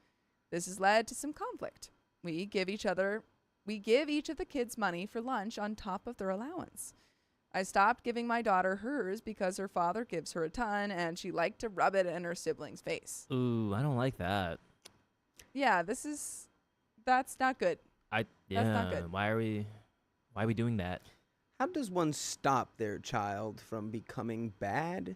This has led to some conflict. We give each of the kids money for lunch on top of their allowance. I stopped giving my daughter hers because her father gives her a ton and she liked to rub it in her sibling's face. Ooh, I don't like that. Yeah, that's not good. That's not good. Why are we doing that? How does one stop their child from becoming bad?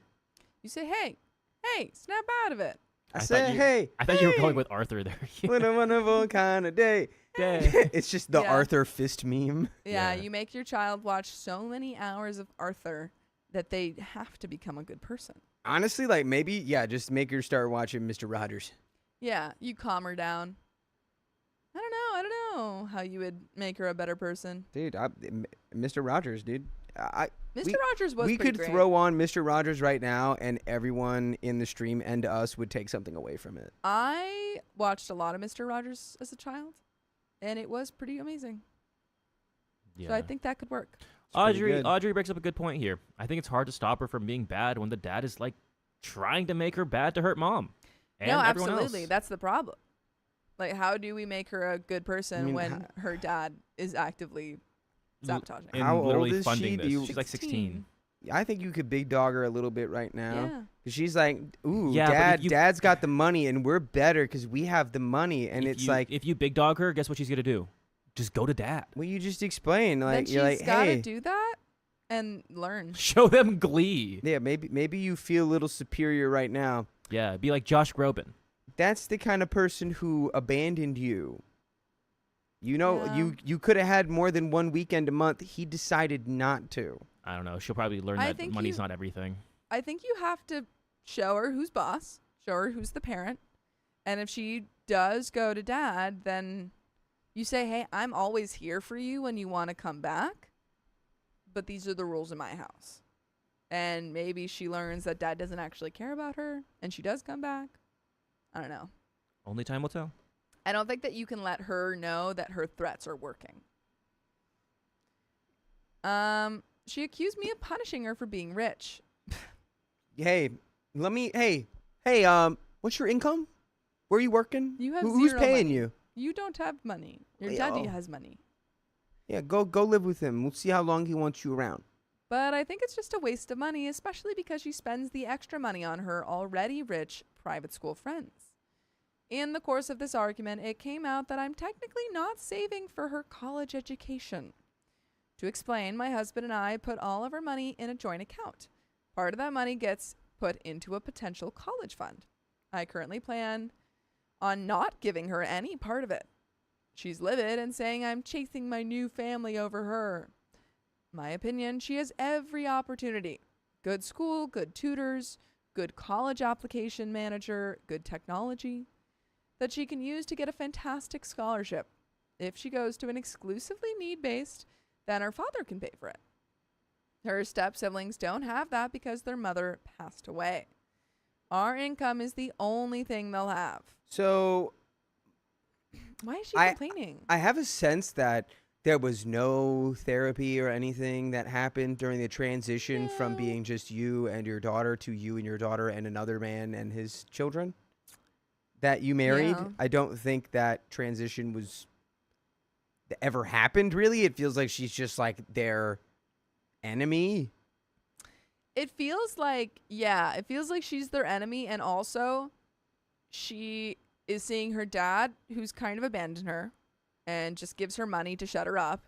You say, hey, snap out of it. I thought said, hey. I thought you were hey, going with Arthur there. What a wonderful kind of day. Day. It's just the Yeah. Arthur fist meme. Yeah, Yeah. you make your child watch so many hours of Arthur that they have to become a good person. Honestly, like maybe, just make her start watching Mr. Rogers. Yeah, you calm her down. I don't know how you would make her a better person. Dude, Mr. Rogers, dude. Mr. Rogers was We pretty could great. throw on Mr. Rogers right now, and everyone in the stream and us would take something away from it. I watched a lot of Mr. Rogers as a child, and it was pretty amazing. Yeah. So I think that could work. pretty good. Audrey brings up a good point here. I think it's hard to stop her from being bad when the dad is like trying to make her bad to hurt mom. And No, everyone absolutely. else. That's the problem. Like, how do we make her a good person mean, when her dad is actively sabotaging her? And How old literally is funding she? this. Do you- She's like 16. I think you could big dog her a little bit right now. Yeah. 'Cause she's like, ooh, Yeah, but if you- dad's got the money, and we're better because we have the money. And it's like, if you big dog her, guess what she's gonna do? Just go to dad. well, you just explain. Then Like, she's you're like, got to hey. do that and learn. Show them glee. Yeah, maybe you feel a little superior right now. Yeah, be like Josh Groban. That's the kind of person who abandoned you. You know, Yeah. you could have had more than one weekend a month. He decided not to. I don't know. She'll probably learn I that think money's you- not everything. I think you have to show her who's boss, show her who's the parent. And if she does go to dad, then you say, hey, I'm always here for you when you want to come back. But these are the rules in my house. And maybe she learns that dad doesn't actually care about her and she does come back. I don't know. Only time will tell. I don't think that you can let her know that her threats are working. She accused me of punishing her for being rich. Hey, what's your income? Where are you working? You have Who's zero paying money. you? You don't have money. Your Well, daddy yeah. has money. Yeah, go live with him. We'll see how long he wants you around. But I think it's just a waste of money, especially because she spends the extra money on her already rich private school friends. In the course of this argument, it came out that I'm technically not saving for her college education. To explain, my husband and I put all of our money in a joint account. Part of that money gets put into a potential college fund. I currently plan on not giving her any part of it. She's livid and saying I'm chasing my new family over her. My opinion, she has every opportunity. Good school, good tutors, good college application manager, good technology that she can use to get a fantastic scholarship. If she goes to an exclusively need-based, then her father can pay for it. Her step-siblings don't have that because their mother passed away. Our income is the only thing they'll have. So Why is she complaining? I have a sense that there was no therapy or anything that happened during the transition from being just you and your daughter to you and your daughter and another man and his children that you married. Yeah. I don't think that transition was ever happened, really. It feels like she's just like their enemy. It feels like she's their enemy, and also she is seeing her dad, who's kind of abandoned her and just gives her money to shut her up.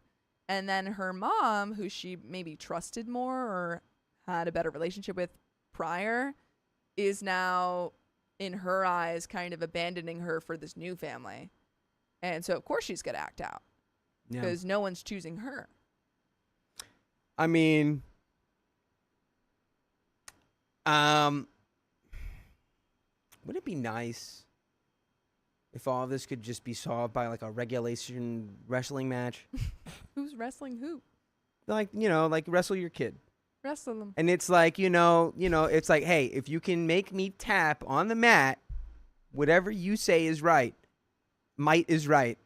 And then her mom, who she maybe trusted more or had a better relationship with prior, is now, in her eyes, kind of abandoning her for this new family. And so, of course, she's going to act out because no one's choosing her. I mean, would it be nice if all of this could just be solved by like a regulation wrestling match? Who's wrestling who? Like, like wrestle your kid. Wrestle them. And it's like, it's like, hey, if you can make me tap on the mat, whatever you say is right. Might is right.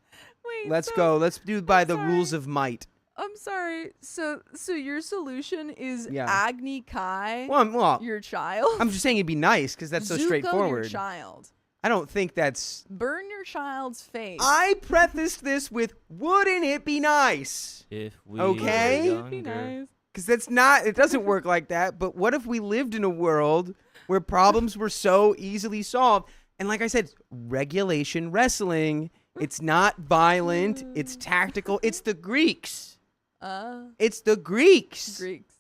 Wait, Let's go. Let's do by the rules of might. I'm sorry. So your solution is Yeah. Agni Kai, Well, your child? I'm just saying it'd be nice because that's so Zuko, straightforward. your child. I don't think that's... Burn your child's face. I prefaced this with, wouldn't it be nice? If we Okay. were It'd be younger. nice. Because it doesn't work like that. But what if we lived in a world where problems were so easily solved? And like I said, regulation wrestling, it's not violent, it's tactical. It's the Greeks. It's the Greeks. Greeks.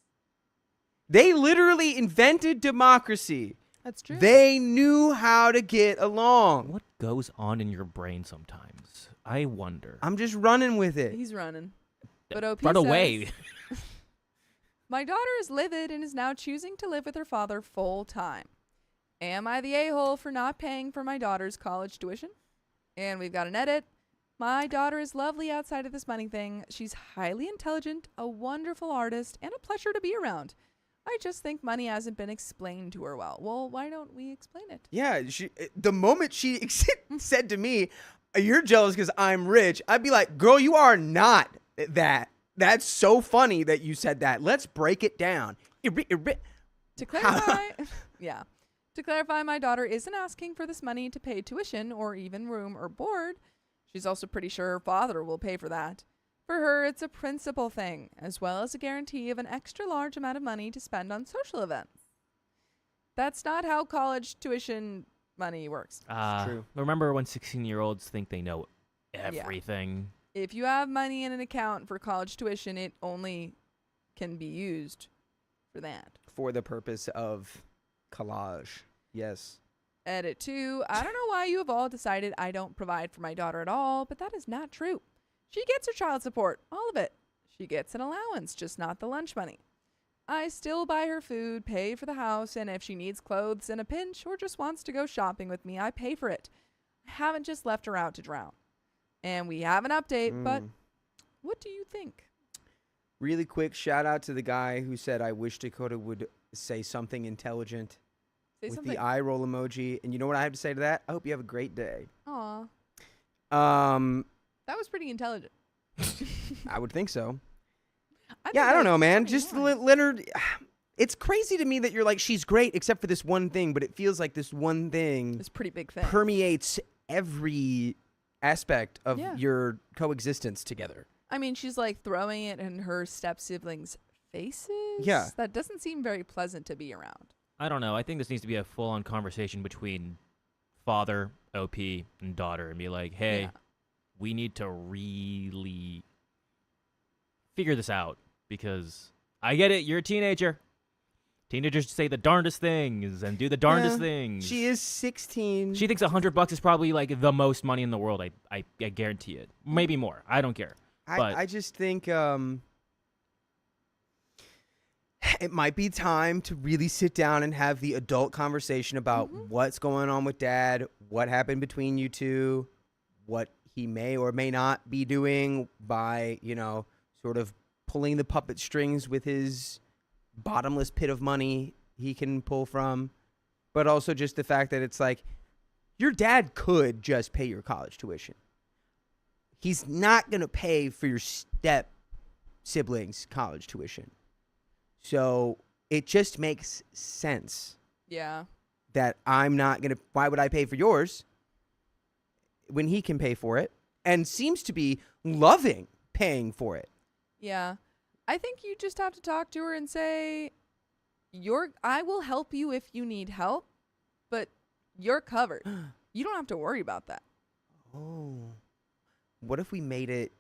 They literally invented democracy. That's true. They knew how to get along. What goes on in your brain sometimes? I wonder. I'm just running with it. He's running. But OP Run says, away. my daughter is livid and is now choosing to live with her father full time. Am I the a-hole for not paying for my daughter's college tuition? And we've got an edit. My daughter is lovely outside of this money thing. She's highly intelligent, a wonderful artist, and a pleasure to be around. I just think money hasn't been explained to her well. Well, why don't we explain it? Yeah, the moment she said to me, you're jealous because I'm rich, I'd be like, girl, you are not that. That's so funny that you said that. Let's break it down. To clarify, To clarify, my daughter isn't asking for this money to pay tuition or even room or board. She's also pretty sure her father will pay for that. For her, it's a principal thing, as well as a guarantee of an extra large amount of money to spend on social events. That's not how college tuition money works. True. Remember when 16-year-olds think they know everything? If you have money in an account for college tuition, it only can be used for that. For the purpose of collage. Yes. Edit 2. I don't know why you have all decided I don't provide for my daughter at all, but that is not true. She gets her child support, all of it. She gets an allowance, just not the lunch money. I still buy her food, pay for the house, and if she needs clothes in a pinch or just wants to go shopping with me, I pay for it. I haven't just left her out to drown. And we have an update, but what do you think? Really quick shout out to the guy who said, I wish Dakota would say something intelligent with the eye roll emoji. And you know what I have to say to that? I hope you have a great day. Aw. That was pretty intelligent. I would think so. I don't know, man. pretty Just nice. Leonard, it's crazy to me that you're like, she's great except for this one thing, but it feels like this one thing It's a pretty big thing. permeates every aspect of Yeah. your coexistence together. I mean, she's like throwing it in her step-siblings' faces. Yeah. That doesn't seem very pleasant to be around. I don't know. I think this needs to be a full-on conversation between father, OP and daughter and be like, hey, Yeah. we need to really figure this out because I get it. You're a teenager. Teenagers say the darndest things and do the darndest Yeah, things. She is 16. She thinks $100 is probably like the most money in the world. I guarantee it. Maybe more. I don't care. But I just think it might be time to really sit down and have the adult conversation about what's going on with dad, what happened between you two, what he may or may not be doing by, sort of pulling the puppet strings with his bottomless pit of money he can pull from, but also just the fact that it's like your dad could just pay your college tuition. He's not going to pay for your step siblings' college tuition. So it just makes sense Yeah. that I'm not going to, why would I pay for yours when he can pay for it and seems to be loving paying for it? Yeah. I think you just have to talk to her and say, I will help you if you need help, but you're covered. You don't have to worry about that. Oh. What if we made it,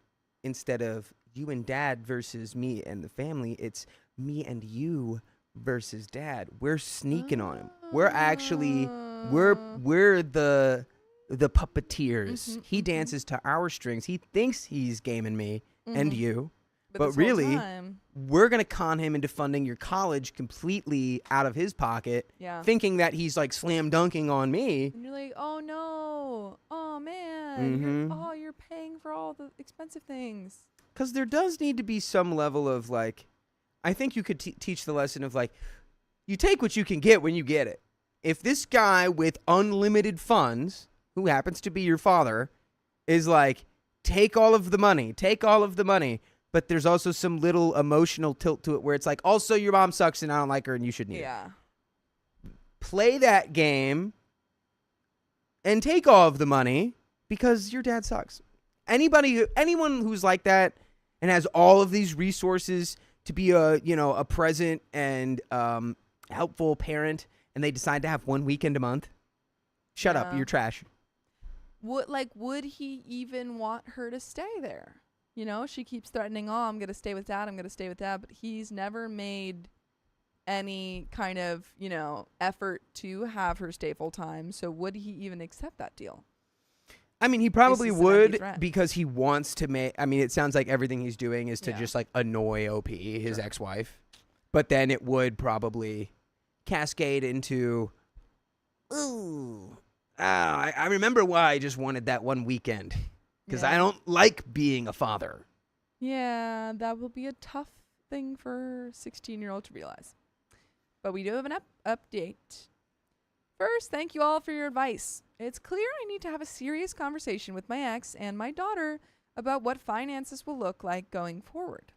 instead of you and dad versus me and the family, it's me and you versus dad. We're sneaking on him. We're actually we're the puppeteers. He dances to our strings. He thinks he's gaming me and you. But this whole really, time- we're going to con him into funding your college completely out of his pocket, Yeah. thinking that he's like slam dunking on me. And you're like, oh no, oh man, you're paying for all the expensive things. Because there does need to be some level of like, I think you could teach the lesson of like, you take what you can get when you get it. If this guy with unlimited funds, who happens to be your father, is like, take all of the money, but there's also some little emotional tilt to it where it's like, also your mom sucks and I don't like her and you should need her. Play that game and take all of the money because your dad sucks. Anyone who's like that and has all of these resources to be a present and helpful parent, and they decide to have one weekend a month, shut up, you're trash. Would he even want her to stay there? She keeps threatening, oh, I'm going to stay with dad, but he's never made any kind of, effort to have her stay full time. So would he even accept that deal? I mean, he probably would threat. because he wants to make, it sounds like everything he's doing is to just like annoy OP, his Sure. ex-wife. But then it would probably cascade into, I remember why I just wanted that one weekend. Because I don't like being a father. Yeah, that will be a tough thing for a 16-year-old to realize. But we do have an update. First, thank you all for your advice. It's clear I need to have a serious conversation with my ex and my daughter about what finances will look like going forward.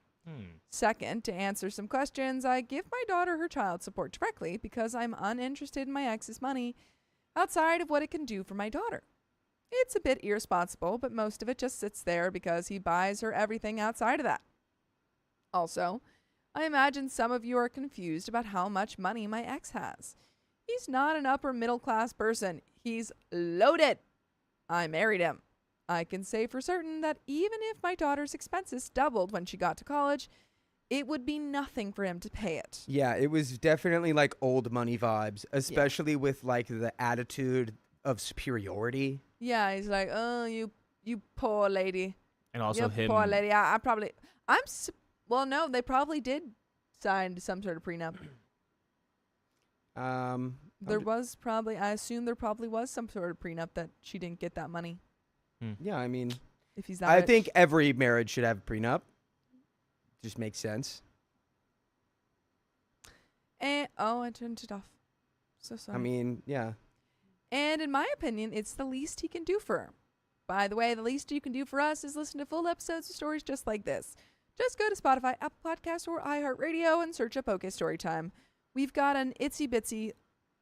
Second, to answer some questions, I give my daughter her child support directly because I'm uninterested in my ex's money outside of what it can do for my daughter. It's a bit irresponsible, but most of it just sits there because he buys her everything outside of that. Also, I imagine some of you are confused about how much money my ex has. He's not an upper middle class person. He's loaded. I married him. I can say for certain that even if my daughter's expenses doubled when she got to college, it would be nothing for him to pay it. Yeah, it was definitely like old money vibes, especially with like the attitude of superiority. Yeah, he's like, oh, you poor lady. And also him. Poor lady. No, they probably did sign some sort of prenup. I assume there probably was some sort of prenup that she didn't get that money. Yeah, If he's that I rich. think every marriage should have a prenup. Just makes sense. And, I turned it off. So sorry. Yeah. And in my opinion, it's the least he can do for her. By the way, the least you can do for us is listen to full episodes of stories just like this. Just go to Spotify, Apple Podcasts, or iHeartRadio and search up OK Storytime. We've got an itsy bitsy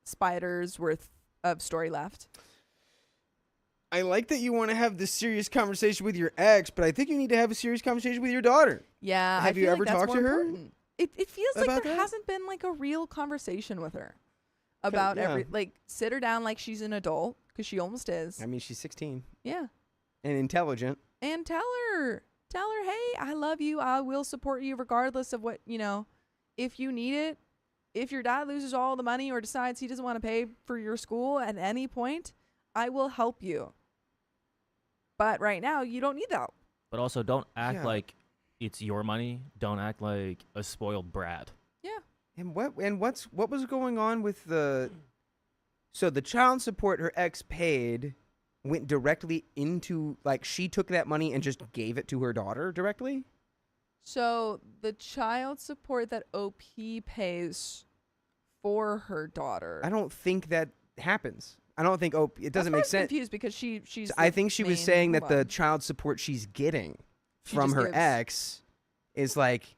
spider's worth of story left. I like that you want to have this serious conversation with your ex, but I think you need to have a serious conversation with your daughter. Yeah. Have you ever talked to her? It feels like about there that? hasn't been like a real conversation with her about sit her down like she's an adult, because she almost is. I mean, she's 16 Yeah. and intelligent. And tell her, hey, I love you. I will support you regardless of what, if you need it. If your dad loses all the money or decides he doesn't want to pay for your school at any point, I will help you. But right now, you don't need that. But also, don't act Yeah. like it's your money. Don't act like a spoiled brat. Yeah. And what was going on with the child support her ex paid went directly into, like, she took that money and just gave it to her daughter directly? So the child support that OP pays for her daughter. I don't think that happens. I don't think it doesn't make I'm sense. confused because she's. I think she was saying that the hold on. child support she's getting She from just her gives. ex is like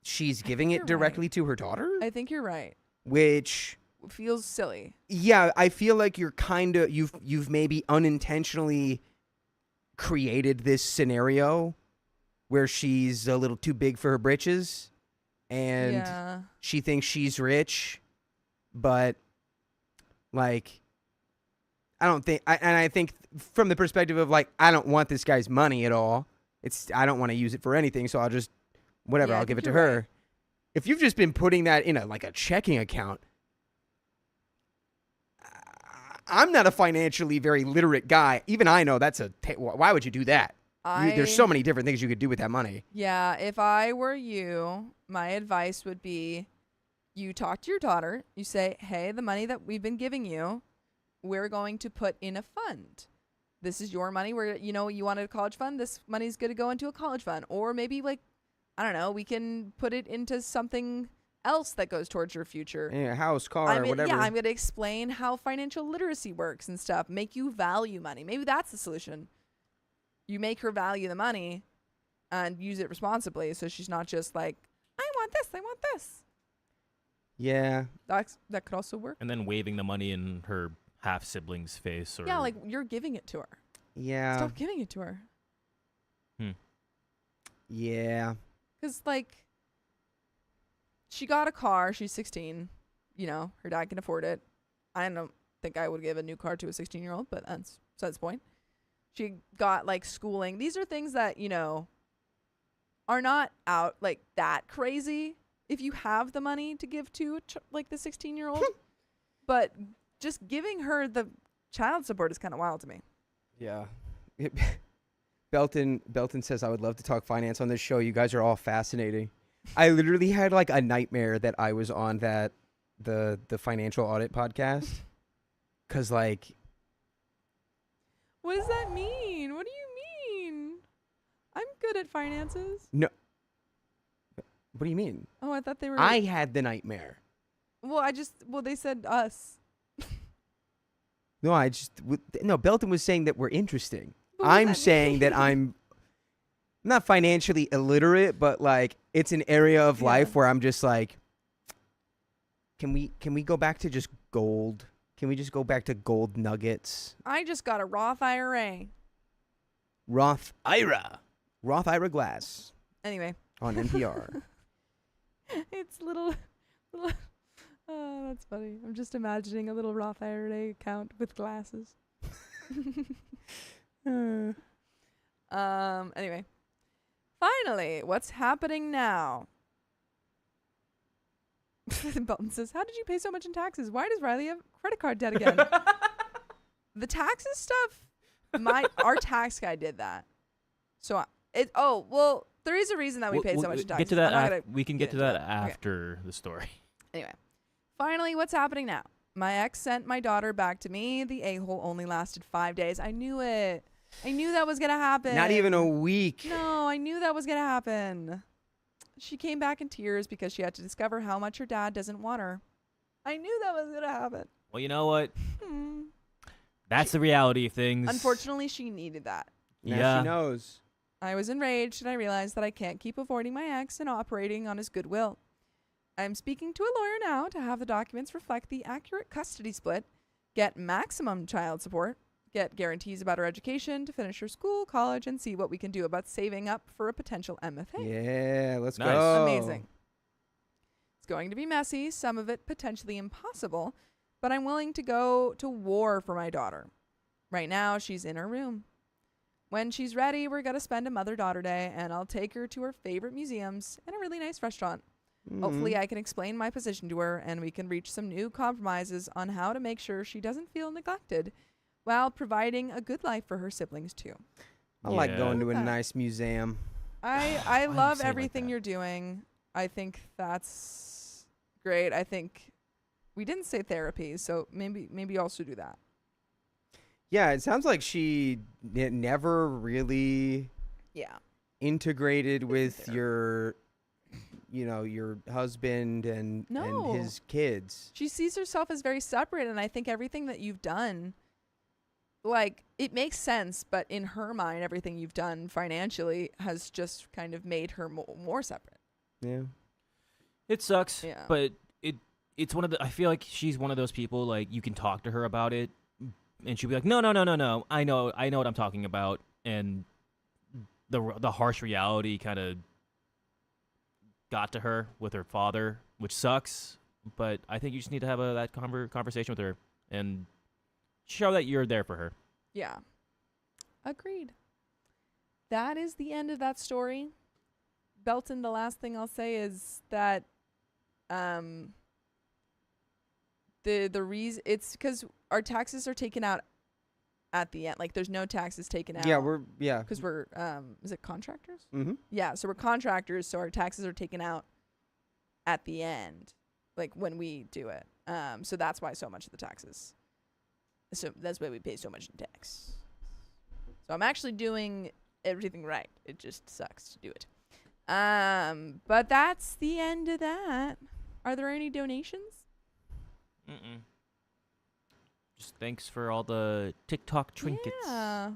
she's giving it you're directly to her daughter, I think you're right. which Feels silly. yeah, I feel like you're kind of you've maybe unintentionally created this scenario where she's a little too big for her britches and Yeah. she thinks she's rich, but like I think from the perspective of like I don't want this guy's money at all. I don't want to use it for anything, so I'll just whatever, Yeah, I I'll give it think to you're her. right. If you've just been putting that in a checking account, I'm not a financially very literate guy. Even I know that's why would you do that? There's so many different things you could do with that money. Yeah, if I were you, my advice would be you talk to your daughter. You say, hey, the money that we've been giving you, we're going to put in a fund. This is your money. You wanted a college fund. This money's going to go into a college fund. Or maybe, like, I don't know, we can put it into something else that goes towards your future. Yeah, house, car, whatever. Yeah, I'm going to explain how financial literacy works and stuff. Make you value money. Maybe that's the solution. You make her value the money and use it responsibly, so she's not just like, I want this. Yeah. That could also work. And then waving the money in her half sibling's face, or Yeah, like you're giving it to her. Yeah. Stop giving it to her. Yeah. Because, like, she got a car. She's 16. Her dad can afford it. I don't think I would give a new car to a 16-year-old, but that's besides the point. She got, like, schooling. These are things that, are not out, like, that crazy if you have the money to give to, the 16-year-old. But just giving her the child support is kind of wild to me. Yeah. Belton says, I would love to talk finance on this show. You guys are all fascinating. I literally had like a nightmare that I was on the financial audit podcast. Cause like, What does that mean? What do you mean? I'm good at finances. no, what do you mean? Oh, I thought they were. I had the nightmare. Well, they said us. No, Belton was saying that we're interesting. But what does I'm that saying that mean? I'm not financially illiterate, but like it's an area of life Yeah. where I'm just like, can we go back to just gold? Can we just go back to gold nuggets? I just got a Roth IRA. Roth IRA Glass Anyway, on NPR. it's little. Oh, that's funny. I'm just imagining a little Roth IRA account with glasses. Anyway, finally, what's happening now? Belton says, "How did you pay so much in taxes? Why does Riley have credit card debt again?" The taxes stuff. Our tax guy did that. So there is a reason that we paid so much in taxes. Get to that. I'm not gonna We can get to into that it. Okay. after the story. Anyway, finally, what's happening now? My ex sent my daughter back to me. The a-hole only lasted 5 days. I knew it. I knew that was going to happen. Not even a week. No, I knew that was going to happen. She came back in tears because she had to discover how much her dad doesn't want her. I knew that was going to happen. Well, you know what? Hmm. That's the reality of things. Unfortunately, she needed that. Now Yeah. she knows. I was enraged and I realized that I can't keep avoiding my ex and operating on his goodwill. I'm speaking to a lawyer now to have the documents reflect the accurate custody split, get maximum child support, get guarantees about her education to finish her school, college, and see what we can do about saving up for a potential MFA. Yeah, let's Nice. go. Amazing. It's going to be messy, some of it potentially impossible, but I'm willing to go to war for my daughter. Right now, she's in her room. When she's ready, we're going to spend a mother-daughter day, and I'll take her to her favorite museums and a really nice restaurant. Hopefully, I can explain my position to her, and we can reach some new compromises on how to make sure she doesn't feel neglected while providing a good life for her siblings, too. I like Yeah. going to a Okay. nice museum. I do you love say it like everything that? you're doing. I think that's great. I think we didn't say therapy, so maybe also do that. Yeah, it sounds like she never really Yeah. integrated with there. your husband and No. his kids. She sees herself as very separate, and I think everything that you've done, like, it makes sense, but in her mind, everything you've done financially has just kind of made her more separate. Yeah. It sucks, Yeah. but it's one of the. I feel like she's one of those people. Like you can talk to her about it, and she'll be like, "No. I know what I'm talking about." And the harsh reality kind of got to her with her father, which sucks. But I think you just need to have that conversation with her and show that you're there for her. Yeah. Agreed. That is the end of that story. Belton, the last thing I'll say is that the reason it's because our taxes are taken out at the end. Like there's no taxes taken out. Yeah. Because we're is it contractors? Mm-hmm. Yeah, so we're contractors, so our taxes are taken out at the end, like when we do it. So that's why so much of the taxes. So that's why we pay so much in tax. So I'm actually doing everything right. It just sucks to do it. But that's the end of that. Are there any donations? Just thanks for all the TikTok trinkets. Yeah,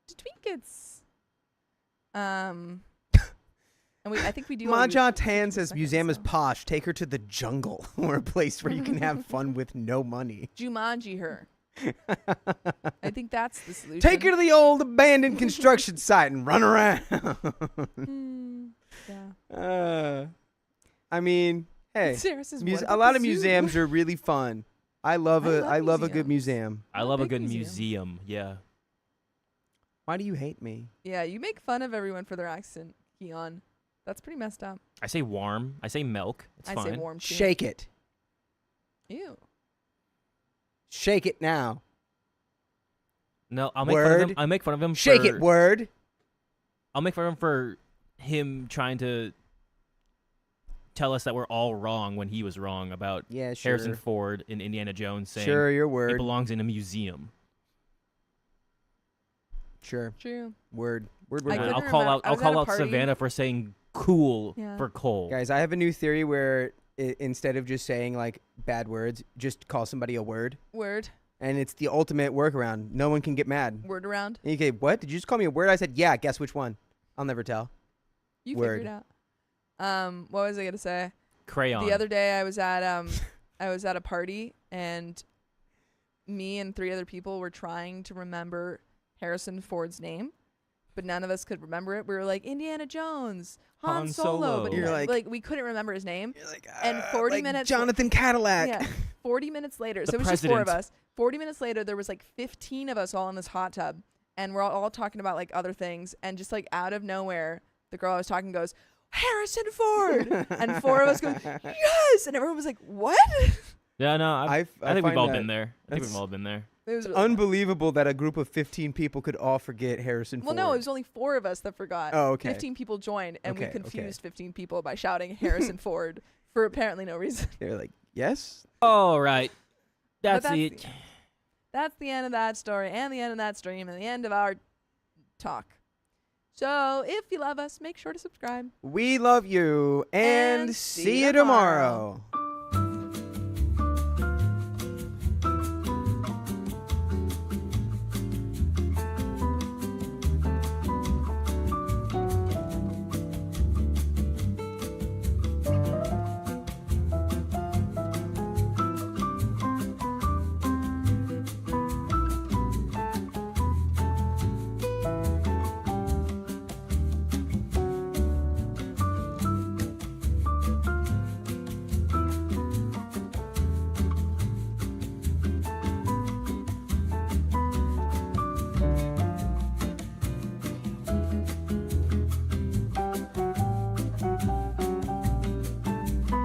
the trinkets. And I think we do. Maja Tan says second, museum is so. posh. Take her to the jungle or a place where you can have fun with no money. Jumanji her. I think that's the solution. Take her to the old abandoned construction site and run around. Yeah. I mean, hey, Sarah says, a "What about lot the of zoo?" museums are really fun. I love I love a good museums. museum. I I'm a love a big good museum. museum. Yeah. Why do you hate me? Yeah, you make fun of everyone for their accent, Keon. That's pretty messed up. I say warm. I say milk. It's I fine. say warm too. Shake it. Ew. Shake it now. No, I'll make fun of him. Word. I'll make fun of him. Shake for, it, word. I'll make fun of him for him trying to tell us that we're all wrong when he was wrong about Yeah, sure. Harrison Ford in Indiana Jones saying Sure, your it word. belongs in a museum. Sure. True. Word. Word, I word, And word. couldn't I'll call remember- out. I I'll was at a call out party- Savannah for saying cool Yeah. for Cole. Guys, I have a new theory where instead of just saying like bad words, just call somebody a word. Word. And it's the ultimate workaround. No one can get mad. Word around. Okay, what? Did you just call me a word? I said, yeah, guess which one? I'll never tell. You Word. figured it out. What was I gonna say? Crayon. The other day I was at a party and me and 3 other people were trying to remember Harrison Ford's name, but none of us could remember it. We were like Indiana Jones, Han Han Solo, Solo. but You're like- we couldn't remember his name. You're like, And 40 like minutes- Jonathan Cadillac. Yeah, 40 minutes later. The So it was just 4 of president. us. 40 minutes later, there was like 15 of us all in this hot tub, and we're all talking about like other things, and just like out of nowhere, the girl I was talking goes, Harrison Ford, and 4 of us go, yes, and everyone was like, what? Yeah, no, I think we've find all that- been there. I think that's- we've all been there. It was It's really fun. unbelievable that a group of 15 people could all forget Harrison Well, Ford. no, it was only 4 of us that forgot. Oh, okay. 15 people joined, and we Okay, confused 15 people by shouting Harrison Ford for apparently no reason. They're like, yes? All right. But That's it. That's the end of that story, and the end of that stream, and the end of our talk. So, if you love us, make sure to subscribe. We love you and And see you tomorrow.